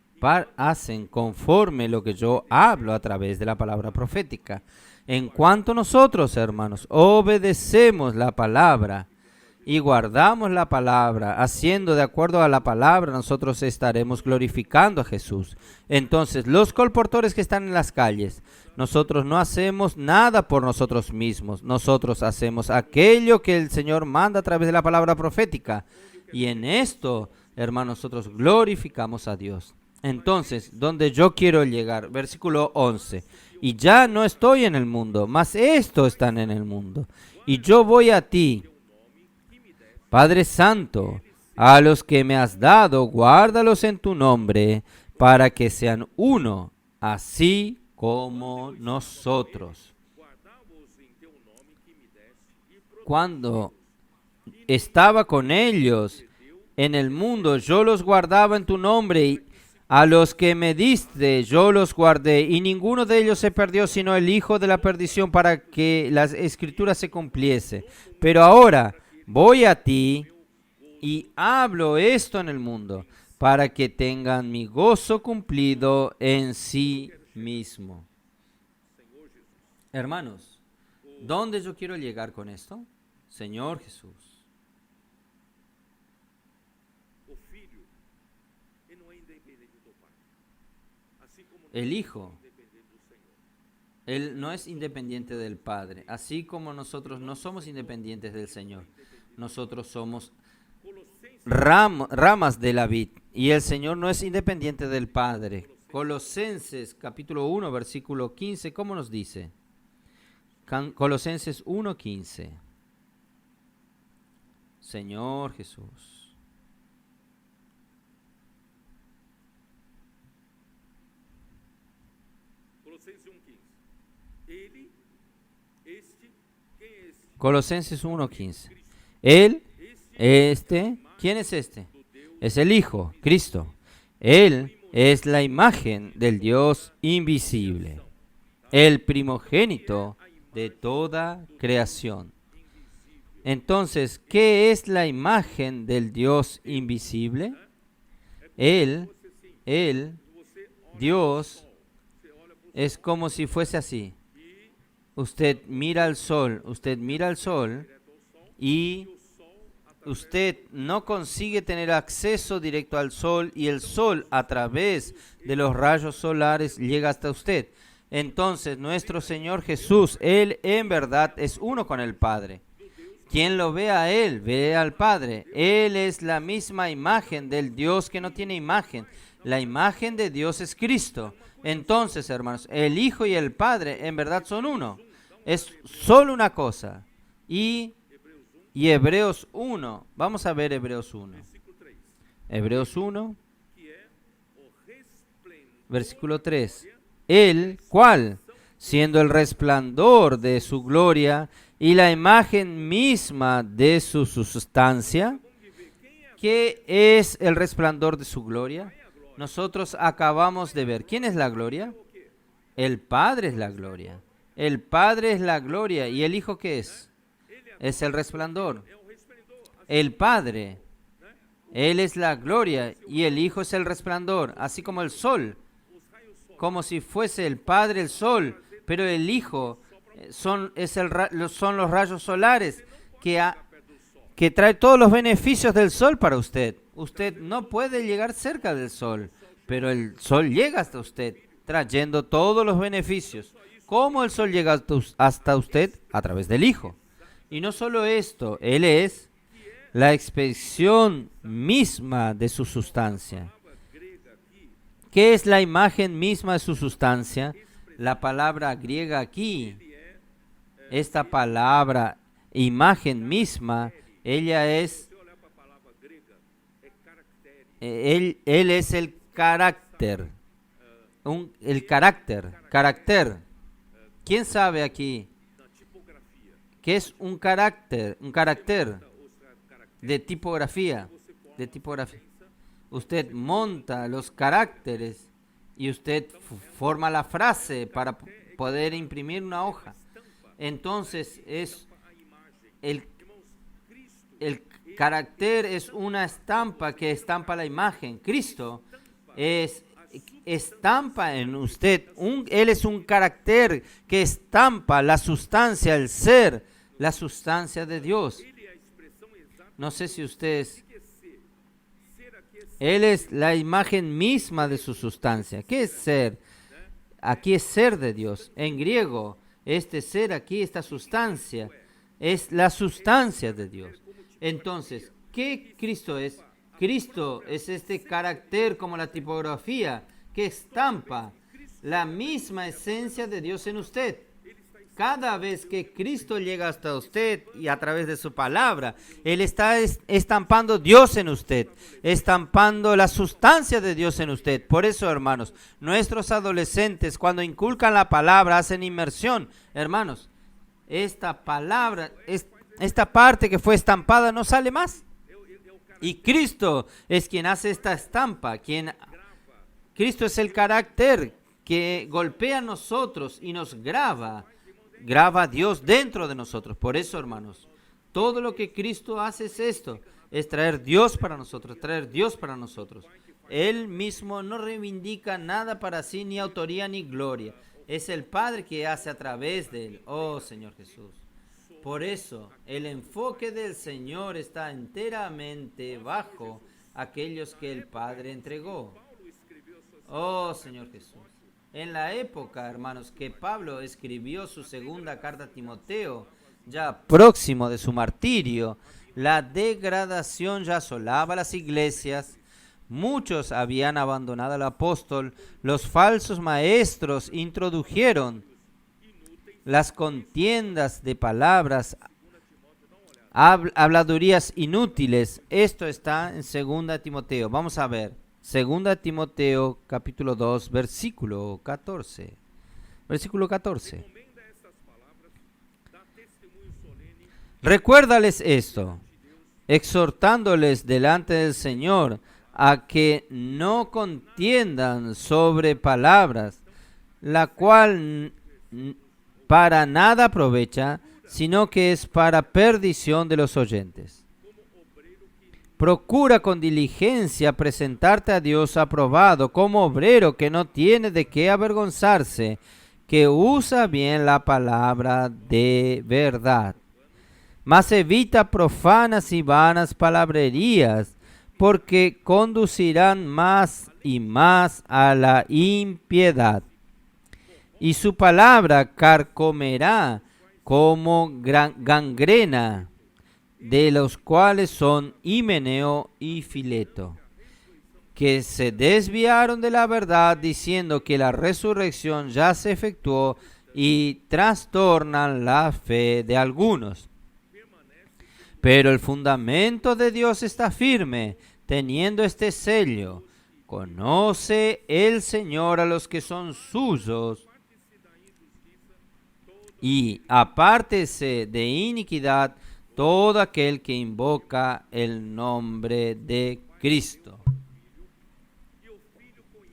conforme lo que yo hablo a través de la palabra profética. En cuanto nosotros, hermanos, obedecemos la palabra y guardamos la palabra, haciendo de acuerdo a la palabra, nosotros estaremos glorificando a Jesús. Entonces, los colportores que están en las calles, nosotros no hacemos nada por nosotros mismos. Nosotros hacemos aquello que el Señor manda a través de la palabra profética. Y en esto, hermanos, nosotros glorificamos a Dios. Entonces, donde yo quiero llegar, versículo 11. Y ya no estoy en el mundo, mas estos están en el mundo. Y yo voy a ti, Padre Santo, a los que me has dado, guárdalos en tu nombre, para que sean uno, así como nosotros. Cuando estaba con ellos en el mundo, yo los guardaba en tu nombre, y a los que me diste, yo los guardé, y ninguno de ellos se perdió, sino el hijo de la perdición, para que las escrituras se cumpliese. Pero ahora voy a ti y hablo esto en el mundo, para que tengan mi gozo cumplido en sí mismo. Hermanos, ¿dónde yo quiero llegar con esto? Señor Jesús. El Hijo, Él no es independiente del Padre, así como nosotros no somos independientes del Señor. Nosotros somos ramas de la vid, y el Señor no es independiente del Padre. Colosenses capítulo 1, versículo 15, ¿cómo nos dice? Colosenses 1:15. Señor Jesús. Colosenses 1:15. Él, ¿quién es este? Es el Hijo, Cristo. Él es la imagen del Dios invisible, el primogénito de toda creación. Entonces, ¿qué es la imagen del Dios invisible? Él, Dios, es como si fuese así. Usted mira al sol y usted no consigue tener acceso directo al sol, y el sol a través de los rayos solares llega hasta usted. Entonces nuestro Señor Jesús, Él en verdad es uno con el Padre. Quien lo ve a Él, ve al Padre. Él es la misma imagen del Dios que no tiene imagen. La imagen de Dios es Cristo. Entonces, hermanos, el Hijo y el Padre en verdad son uno. Es solo una cosa. Y Hebreos 1. Vamos a ver Hebreos 1. Hebreos 1, versículo 3. El cual, siendo el resplandor de su gloria y la imagen misma de su sustancia. ¿Qué es el resplandor de su gloria? Nosotros acabamos de ver. ¿Quién es la gloria? El Padre es la gloria. El Padre es la gloria. ¿Y el Hijo qué es? Es el resplandor. El Padre, Él es la gloria, y el Hijo es el resplandor, así como el sol. Como si fuese el Padre el sol, pero el Hijo son los rayos solares que trae todos los beneficios del sol para usted. Usted no puede llegar cerca del sol, pero el sol llega hasta usted, trayendo todos los beneficios. ¿Cómo el sol llega hasta usted? A través del Hijo. Y no solo esto, Él es la expresión misma de su sustancia. ¿Qué es la imagen misma de su sustancia? La palabra griega aquí, esta palabra imagen misma, ella es, él es el carácter, carácter. ¿Quién sabe aquí que es un carácter de tipografía. Usted monta los caracteres y usted forma la frase para poder imprimir una hoja. Entonces el carácter es una estampa que estampa la imagen. Cristo estampa en usted. Él es un carácter que estampa la sustancia, el ser, la sustancia de Dios. No sé si ustedes... Él es la imagen misma de su sustancia. ¿Qué es ser? Aquí es ser de Dios. En griego, este ser aquí, esta sustancia, es la sustancia de Dios. Entonces, ¿qué Cristo es? Cristo es este carácter como la tipografía que estampa la misma esencia de Dios en usted. Cada vez que Cristo llega hasta usted y a través de su palabra, Él está estampando Dios en usted, estampando la sustancia de Dios en usted. Por eso, hermanos, nuestros adolescentes cuando inculcan la palabra hacen inmersión. Hermanos, esta palabra, esta parte que fue estampada no sale más. Y Cristo es quien hace esta estampa. Cristo es el carácter que golpea a nosotros y nos graba a Dios dentro de nosotros. Por eso, hermanos, todo lo que Cristo hace es esto, es traer Dios para nosotros, Él mismo no reivindica nada para sí, ni autoría ni gloria. Es el Padre que hace a través de Él. Oh, Señor Jesús. Por eso, el enfoque del Señor está enteramente bajo aquellos que el Padre entregó. Oh, Señor Jesús. En la época, hermanos, que Pablo escribió su segunda carta a Timoteo, ya próximo de su martirio, la degradación ya asolaba las iglesias. Muchos habían abandonado al apóstol. Los falsos maestros introdujeron las contiendas de palabras, habladurías inútiles. Esto está en 2 Timoteo. Vamos a ver. 2 Timoteo capítulo 2, versículo 14. Versículo 14. Recuérdales esto, exhortándoles delante del Señor a que no contiendan sobre palabras, la cual para nada aprovecha, sino que es para perdición de los oyentes. Procura con diligencia presentarte a Dios aprobado como obrero que no tiene de qué avergonzarse, que usa bien la palabra de verdad. Mas evita profanas y vanas palabrerías, porque conducirán más y más a la impiedad. Y su palabra carcomerá como gangrena, de los cuales son Himeneo y Fileto, que se desviaron de la verdad diciendo que la resurrección ya se efectuó y trastornan la fe de algunos. Pero el fundamento de Dios está firme, teniendo este sello: conoce el Señor a los que son suyos, y apártese de iniquidad todo aquel que invoca el nombre de Cristo.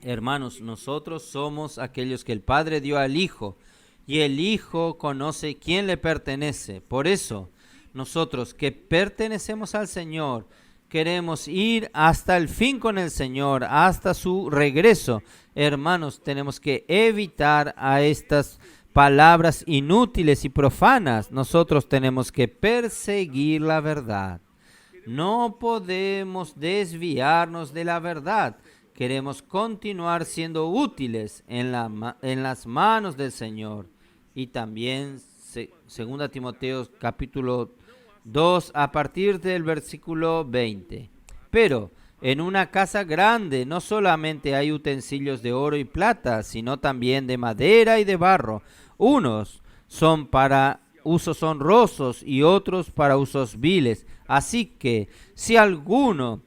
Hermanos, nosotros somos aquellos que el Padre dio al Hijo, y el Hijo conoce quién le pertenece. Por eso, nosotros que pertenecemos al Señor, queremos ir hasta el fin con el Señor, hasta su regreso. Hermanos, tenemos que evitar a estas palabras inútiles y profanas. Nosotros tenemos que perseguir la verdad. No podemos desviarnos de la verdad. Queremos continuar siendo útiles en las manos del Señor. Y también 2 Timoteo capítulo 2 a partir del versículo 20. Pero en una casa grande no solamente hay utensilios de oro y plata, sino también de madera y de barro. Unos son para usos honrosos y otros para usos viles. Así que si alguno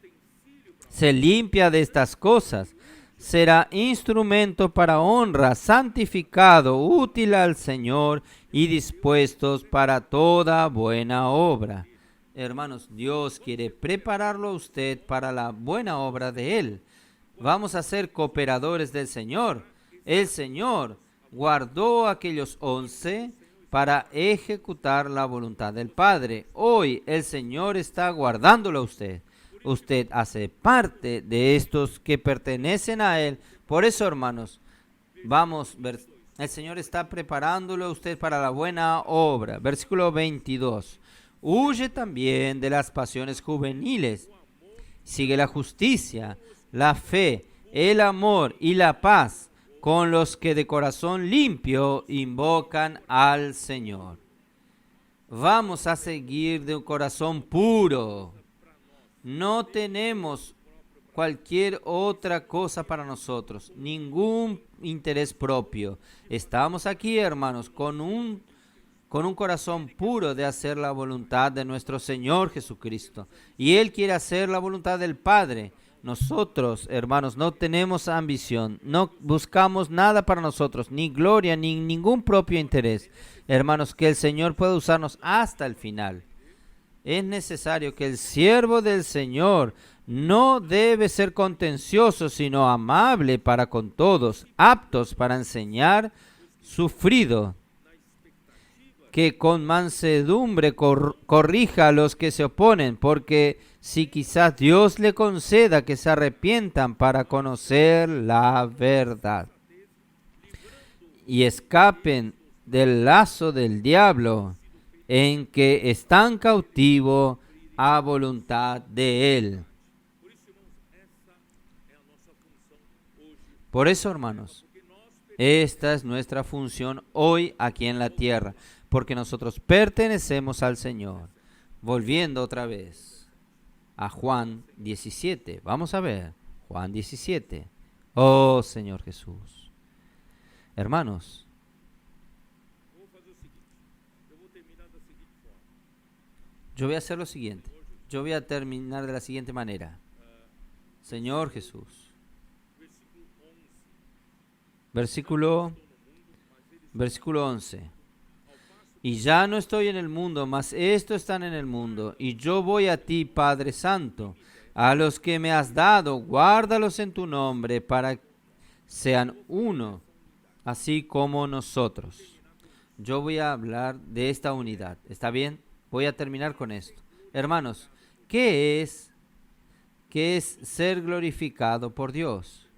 se limpia de estas cosas, será instrumento para honra, santificado, útil al Señor y dispuestos para toda buena obra. Hermanos, Dios quiere prepararlo a usted para la buena obra de Él. Vamos a ser cooperadores del Señor. El Señor guardó a aquellos 11 para ejecutar la voluntad del Padre. Hoy el Señor está guardándolo a usted. Usted hace parte de estos que pertenecen a Él. Por eso, hermanos, vamos, el Señor está preparándolo a usted para la buena obra. Versículo 22. Huye también de las pasiones juveniles. Sigue la justicia, la fe, el amor y la paz con los que de corazón limpio invocan al Señor. Vamos a seguir de un corazón puro. No tenemos cualquier otra cosa para nosotros, ningún interés propio. Estamos aquí, hermanos, con un corazón puro de hacer la voluntad de nuestro Señor Jesucristo. Y Él quiere hacer la voluntad del Padre. Nosotros, hermanos, no tenemos ambición, no buscamos nada para nosotros, ni gloria, ni ningún propio interés. Hermanos, que el Señor pueda usarnos hasta el final. Es necesario que el siervo del Señor no debe ser contencioso, sino amable para con todos, aptos para enseñar, sufrido, que con mansedumbre corrija a los que se oponen, porque si quizás Dios le conceda que se arrepientan para conocer la verdad y escapen del lazo del diablo en que están cautivos a voluntad de Él. Por eso, hermanos, esta es nuestra función hoy aquí en la tierra, porque nosotros pertenecemos al Señor. Volviendo otra vez a Juan 17. Vamos a ver, Juan 17. Oh, Señor Jesús. Hermanos, yo voy a hacer lo siguiente. Yo voy a terminar de la siguiente manera. Señor Jesús. Versículo 11. Y ya no estoy en el mundo, mas estos están en el mundo. Y yo voy a ti, Padre Santo. A los que me has dado, guárdalos en tu nombre, para que sean uno, así como nosotros. Yo voy a hablar de esta unidad. ¿Está bien? Voy a terminar con esto. Hermanos, ¿qué es ser glorificado por Dios?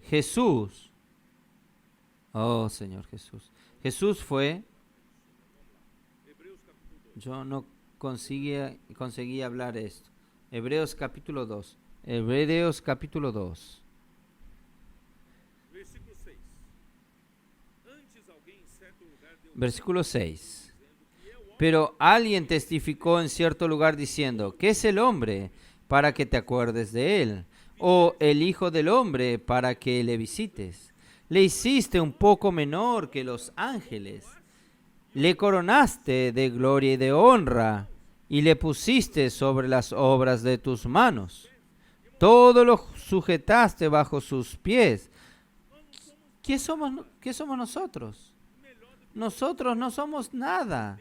Jesús. Oh, Señor Jesús. Jesús fue... Yo no conseguí hablar esto. Hebreos capítulo 2. Hebreos capítulo 2. Versículo 6. Pero alguien testificó en cierto lugar diciendo, ¿qué es el hombre para que te acuerdes de él? O el hijo del hombre para que le visites. Le hiciste un poco menor que los ángeles. Le coronaste de gloria y de honra, y le pusiste sobre las obras de tus manos. Todo lo sujetaste bajo sus pies. ¿Qué somos nosotros? Nosotros no somos nada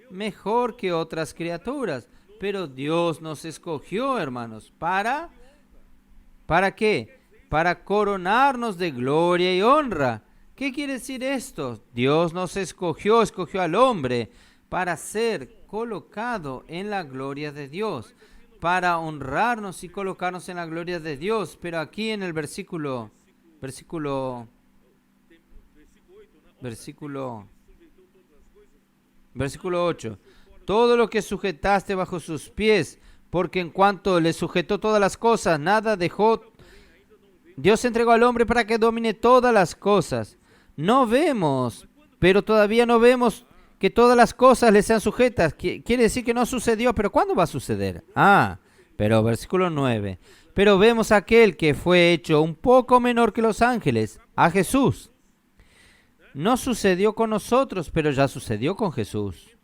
mejor que otras criaturas, pero Dios nos escogió, hermanos, ¿para qué? Para coronarnos de gloria y honra. ¿Qué quiere decir esto? Dios nos escogió al hombre para ser colocado en la gloria de Dios, para honrarnos y colocarnos en la gloria de Dios. Pero aquí en el versículo 8, todo lo que sujetaste bajo sus pies, porque en cuanto le sujetó todas las cosas, nada dejó. Dios entregó al hombre para que domine todas las cosas. No vemos, pero todavía no vemos que todas las cosas le sean sujetas. Quiere decir que no sucedió, pero ¿cuándo va a suceder? Pero versículo 9. Pero vemos a aquel que fue hecho un poco menor que los ángeles, a Jesús. No sucedió con nosotros, pero ya sucedió con Jesús.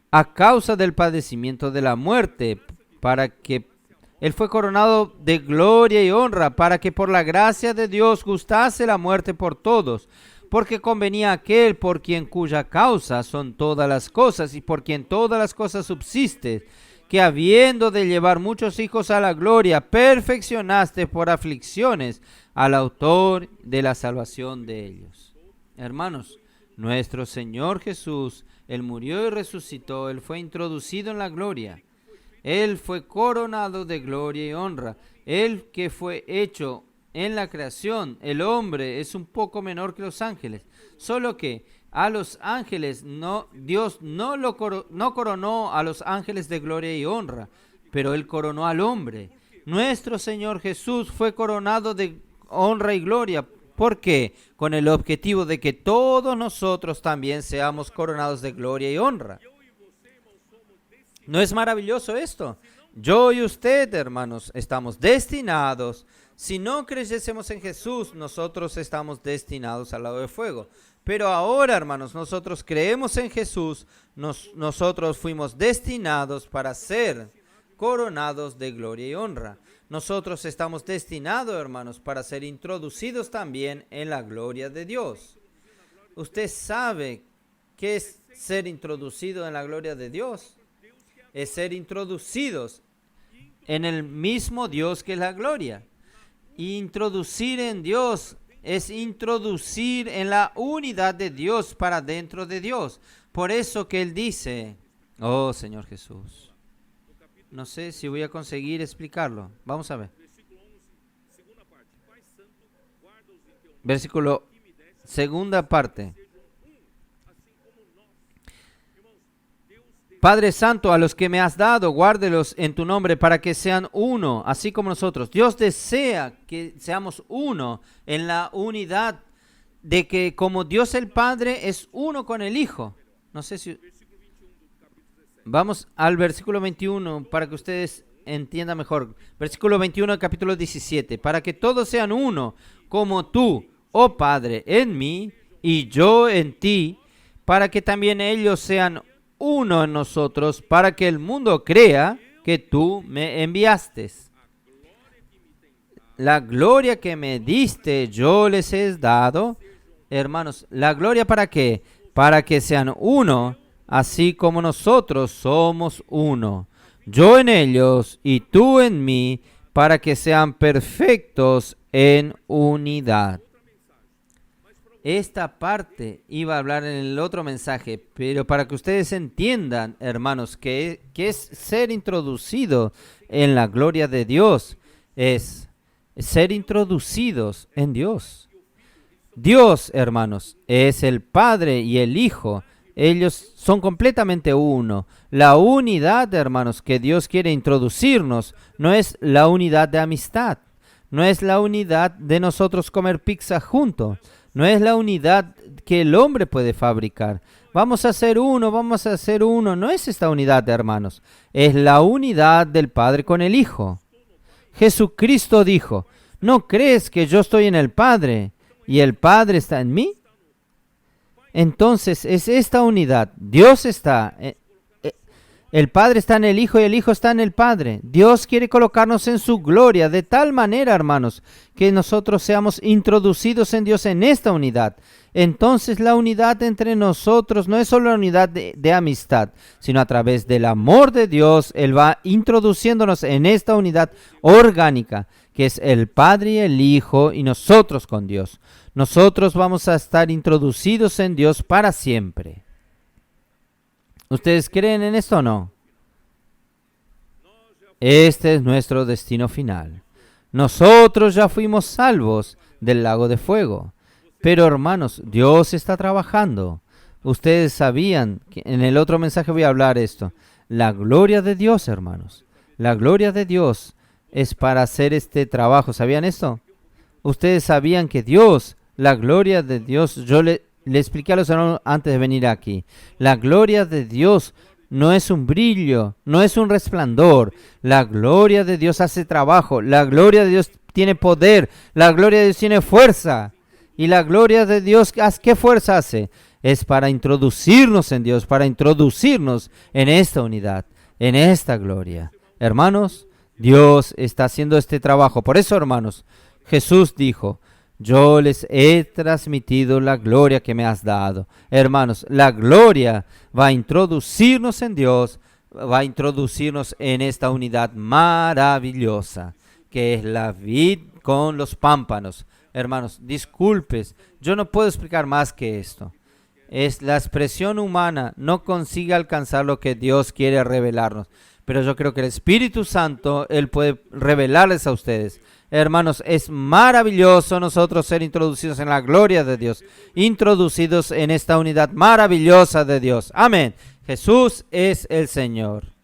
A causa del padecimiento de la muerte, para que Él fue coronado de gloria y honra, para que por la gracia de Dios gustase la muerte por todos, porque convenía aquel por quien cuya causa son todas las cosas y por quien todas las cosas subsisten, que habiendo de llevar muchos hijos a la gloria, perfeccionaste por aflicciones al autor de la salvación de ellos. Hermanos, nuestro Señor Jesús, Él murió y resucitó, Él fue introducido en la gloria. Él fue coronado de gloria y honra. Él que fue hecho en la creación, el hombre es un poco menor que los ángeles, solo que a los ángeles Dios no coronó a los ángeles de gloria y honra, pero Él coronó al hombre. Nuestro Señor Jesús fue coronado de honra y gloria. ¿Por qué? Con el objetivo de que todos nosotros también seamos coronados de gloria y honra. ¿No es maravilloso esto? Yo y usted, hermanos, estamos destinados. Si no creyésemos en Jesús, nosotros estamos destinados al lago de fuego. Pero ahora, hermanos, nosotros creemos en Jesús, nosotros fuimos destinados para ser coronados de gloria y honra. Nosotros estamos destinados, hermanos, para ser introducidos también en la gloria de Dios. ¿Usted sabe qué es ser introducido en la gloria de Dios? Es ser introducidos en el mismo Dios que es la gloria. Introducir en Dios es introducir en la unidad de Dios para dentro de Dios. Por eso que Él dice, oh Señor Jesús. No sé si voy a conseguir explicarlo. Vamos a ver. Versículo, segunda parte. Padre Santo, a los que me has dado, guárdelos en tu nombre para que sean uno, así como nosotros. Dios desea que seamos uno en la unidad de que como Dios el Padre es uno con el Hijo. No sé si... Vamos al versículo 21 para que ustedes entiendan mejor. Versículo 21 del capítulo 17. Para que todos sean uno, como tú, oh Padre, en mí y yo en ti, para que también ellos sean uno en nosotros, para que el mundo crea que tú me enviaste. La gloria que me diste yo les he dado. Hermanos, ¿la gloria para qué? Para que sean uno, así como nosotros somos uno. Yo en ellos y tú en mí, para que sean perfectos en unidad. Esta parte iba a hablar en el otro mensaje, pero para que ustedes entiendan, hermanos, que es ser introducido en la gloria de Dios, es ser introducidos en Dios. Dios, hermanos, es el Padre y el Hijo. Ellos son completamente uno. La unidad, hermanos, que Dios quiere introducirnos no es la unidad de amistad, no es la unidad de nosotros comer pizza juntos. No es la unidad que el hombre puede fabricar. Vamos a ser uno, vamos a ser uno. No es esta unidad, hermanos. Es la unidad del Padre con el Hijo. Jesucristo dijo, ¿no crees que yo estoy en el Padre y el Padre está en mí? Entonces es esta unidad. Dios está, el Padre está en el Hijo y el Hijo está en el Padre. Dios quiere colocarnos en su gloria de tal manera, hermanos, que nosotros seamos introducidos en Dios en esta unidad. Entonces la unidad entre nosotros no es solo la unidad de amistad, sino a través del amor de Dios, Él va introduciéndonos en esta unidad orgánica, que es el Padre y el Hijo y nosotros con Dios. Nosotros vamos a estar introducidos en Dios para siempre. ¿Ustedes creen en esto o no? Este es nuestro destino final. Nosotros ya fuimos salvos del lago de fuego. Pero hermanos, Dios está trabajando. Ustedes sabían que en el otro mensaje voy a hablar esto. La gloria de Dios, hermanos. La gloria de Dios es para hacer este trabajo. ¿Sabían esto? Ustedes sabían que Dios, la gloria de Dios, yo le expliqué a los hermanos antes de venir aquí. La gloria de Dios no es un brillo, no es un resplandor. La gloria de Dios hace trabajo. La gloria de Dios tiene poder. La gloria de Dios tiene fuerza. Y la gloria de Dios, ¿qué fuerza hace? Es para introducirnos en Dios, para introducirnos en esta unidad, en esta gloria. Hermanos, Dios está haciendo este trabajo. Por eso, hermanos, Jesús dijo, Yo les he transmitido la gloria que me has dado. Hermanos, la gloria va a introducirnos en Dios, va a introducirnos en esta unidad maravillosa, que es la vid con los pámpanos. Hermanos, disculpes, yo no puedo explicar más que esto. Es la expresión humana, no consigue alcanzar lo que Dios quiere revelarnos. Pero yo creo que el Espíritu Santo, Él puede revelarles a ustedes. Hermanos, es maravilloso nosotros ser introducidos en la gloria de Dios, introducidos en esta unidad maravillosa de Dios. Amén. Jesús es el Señor.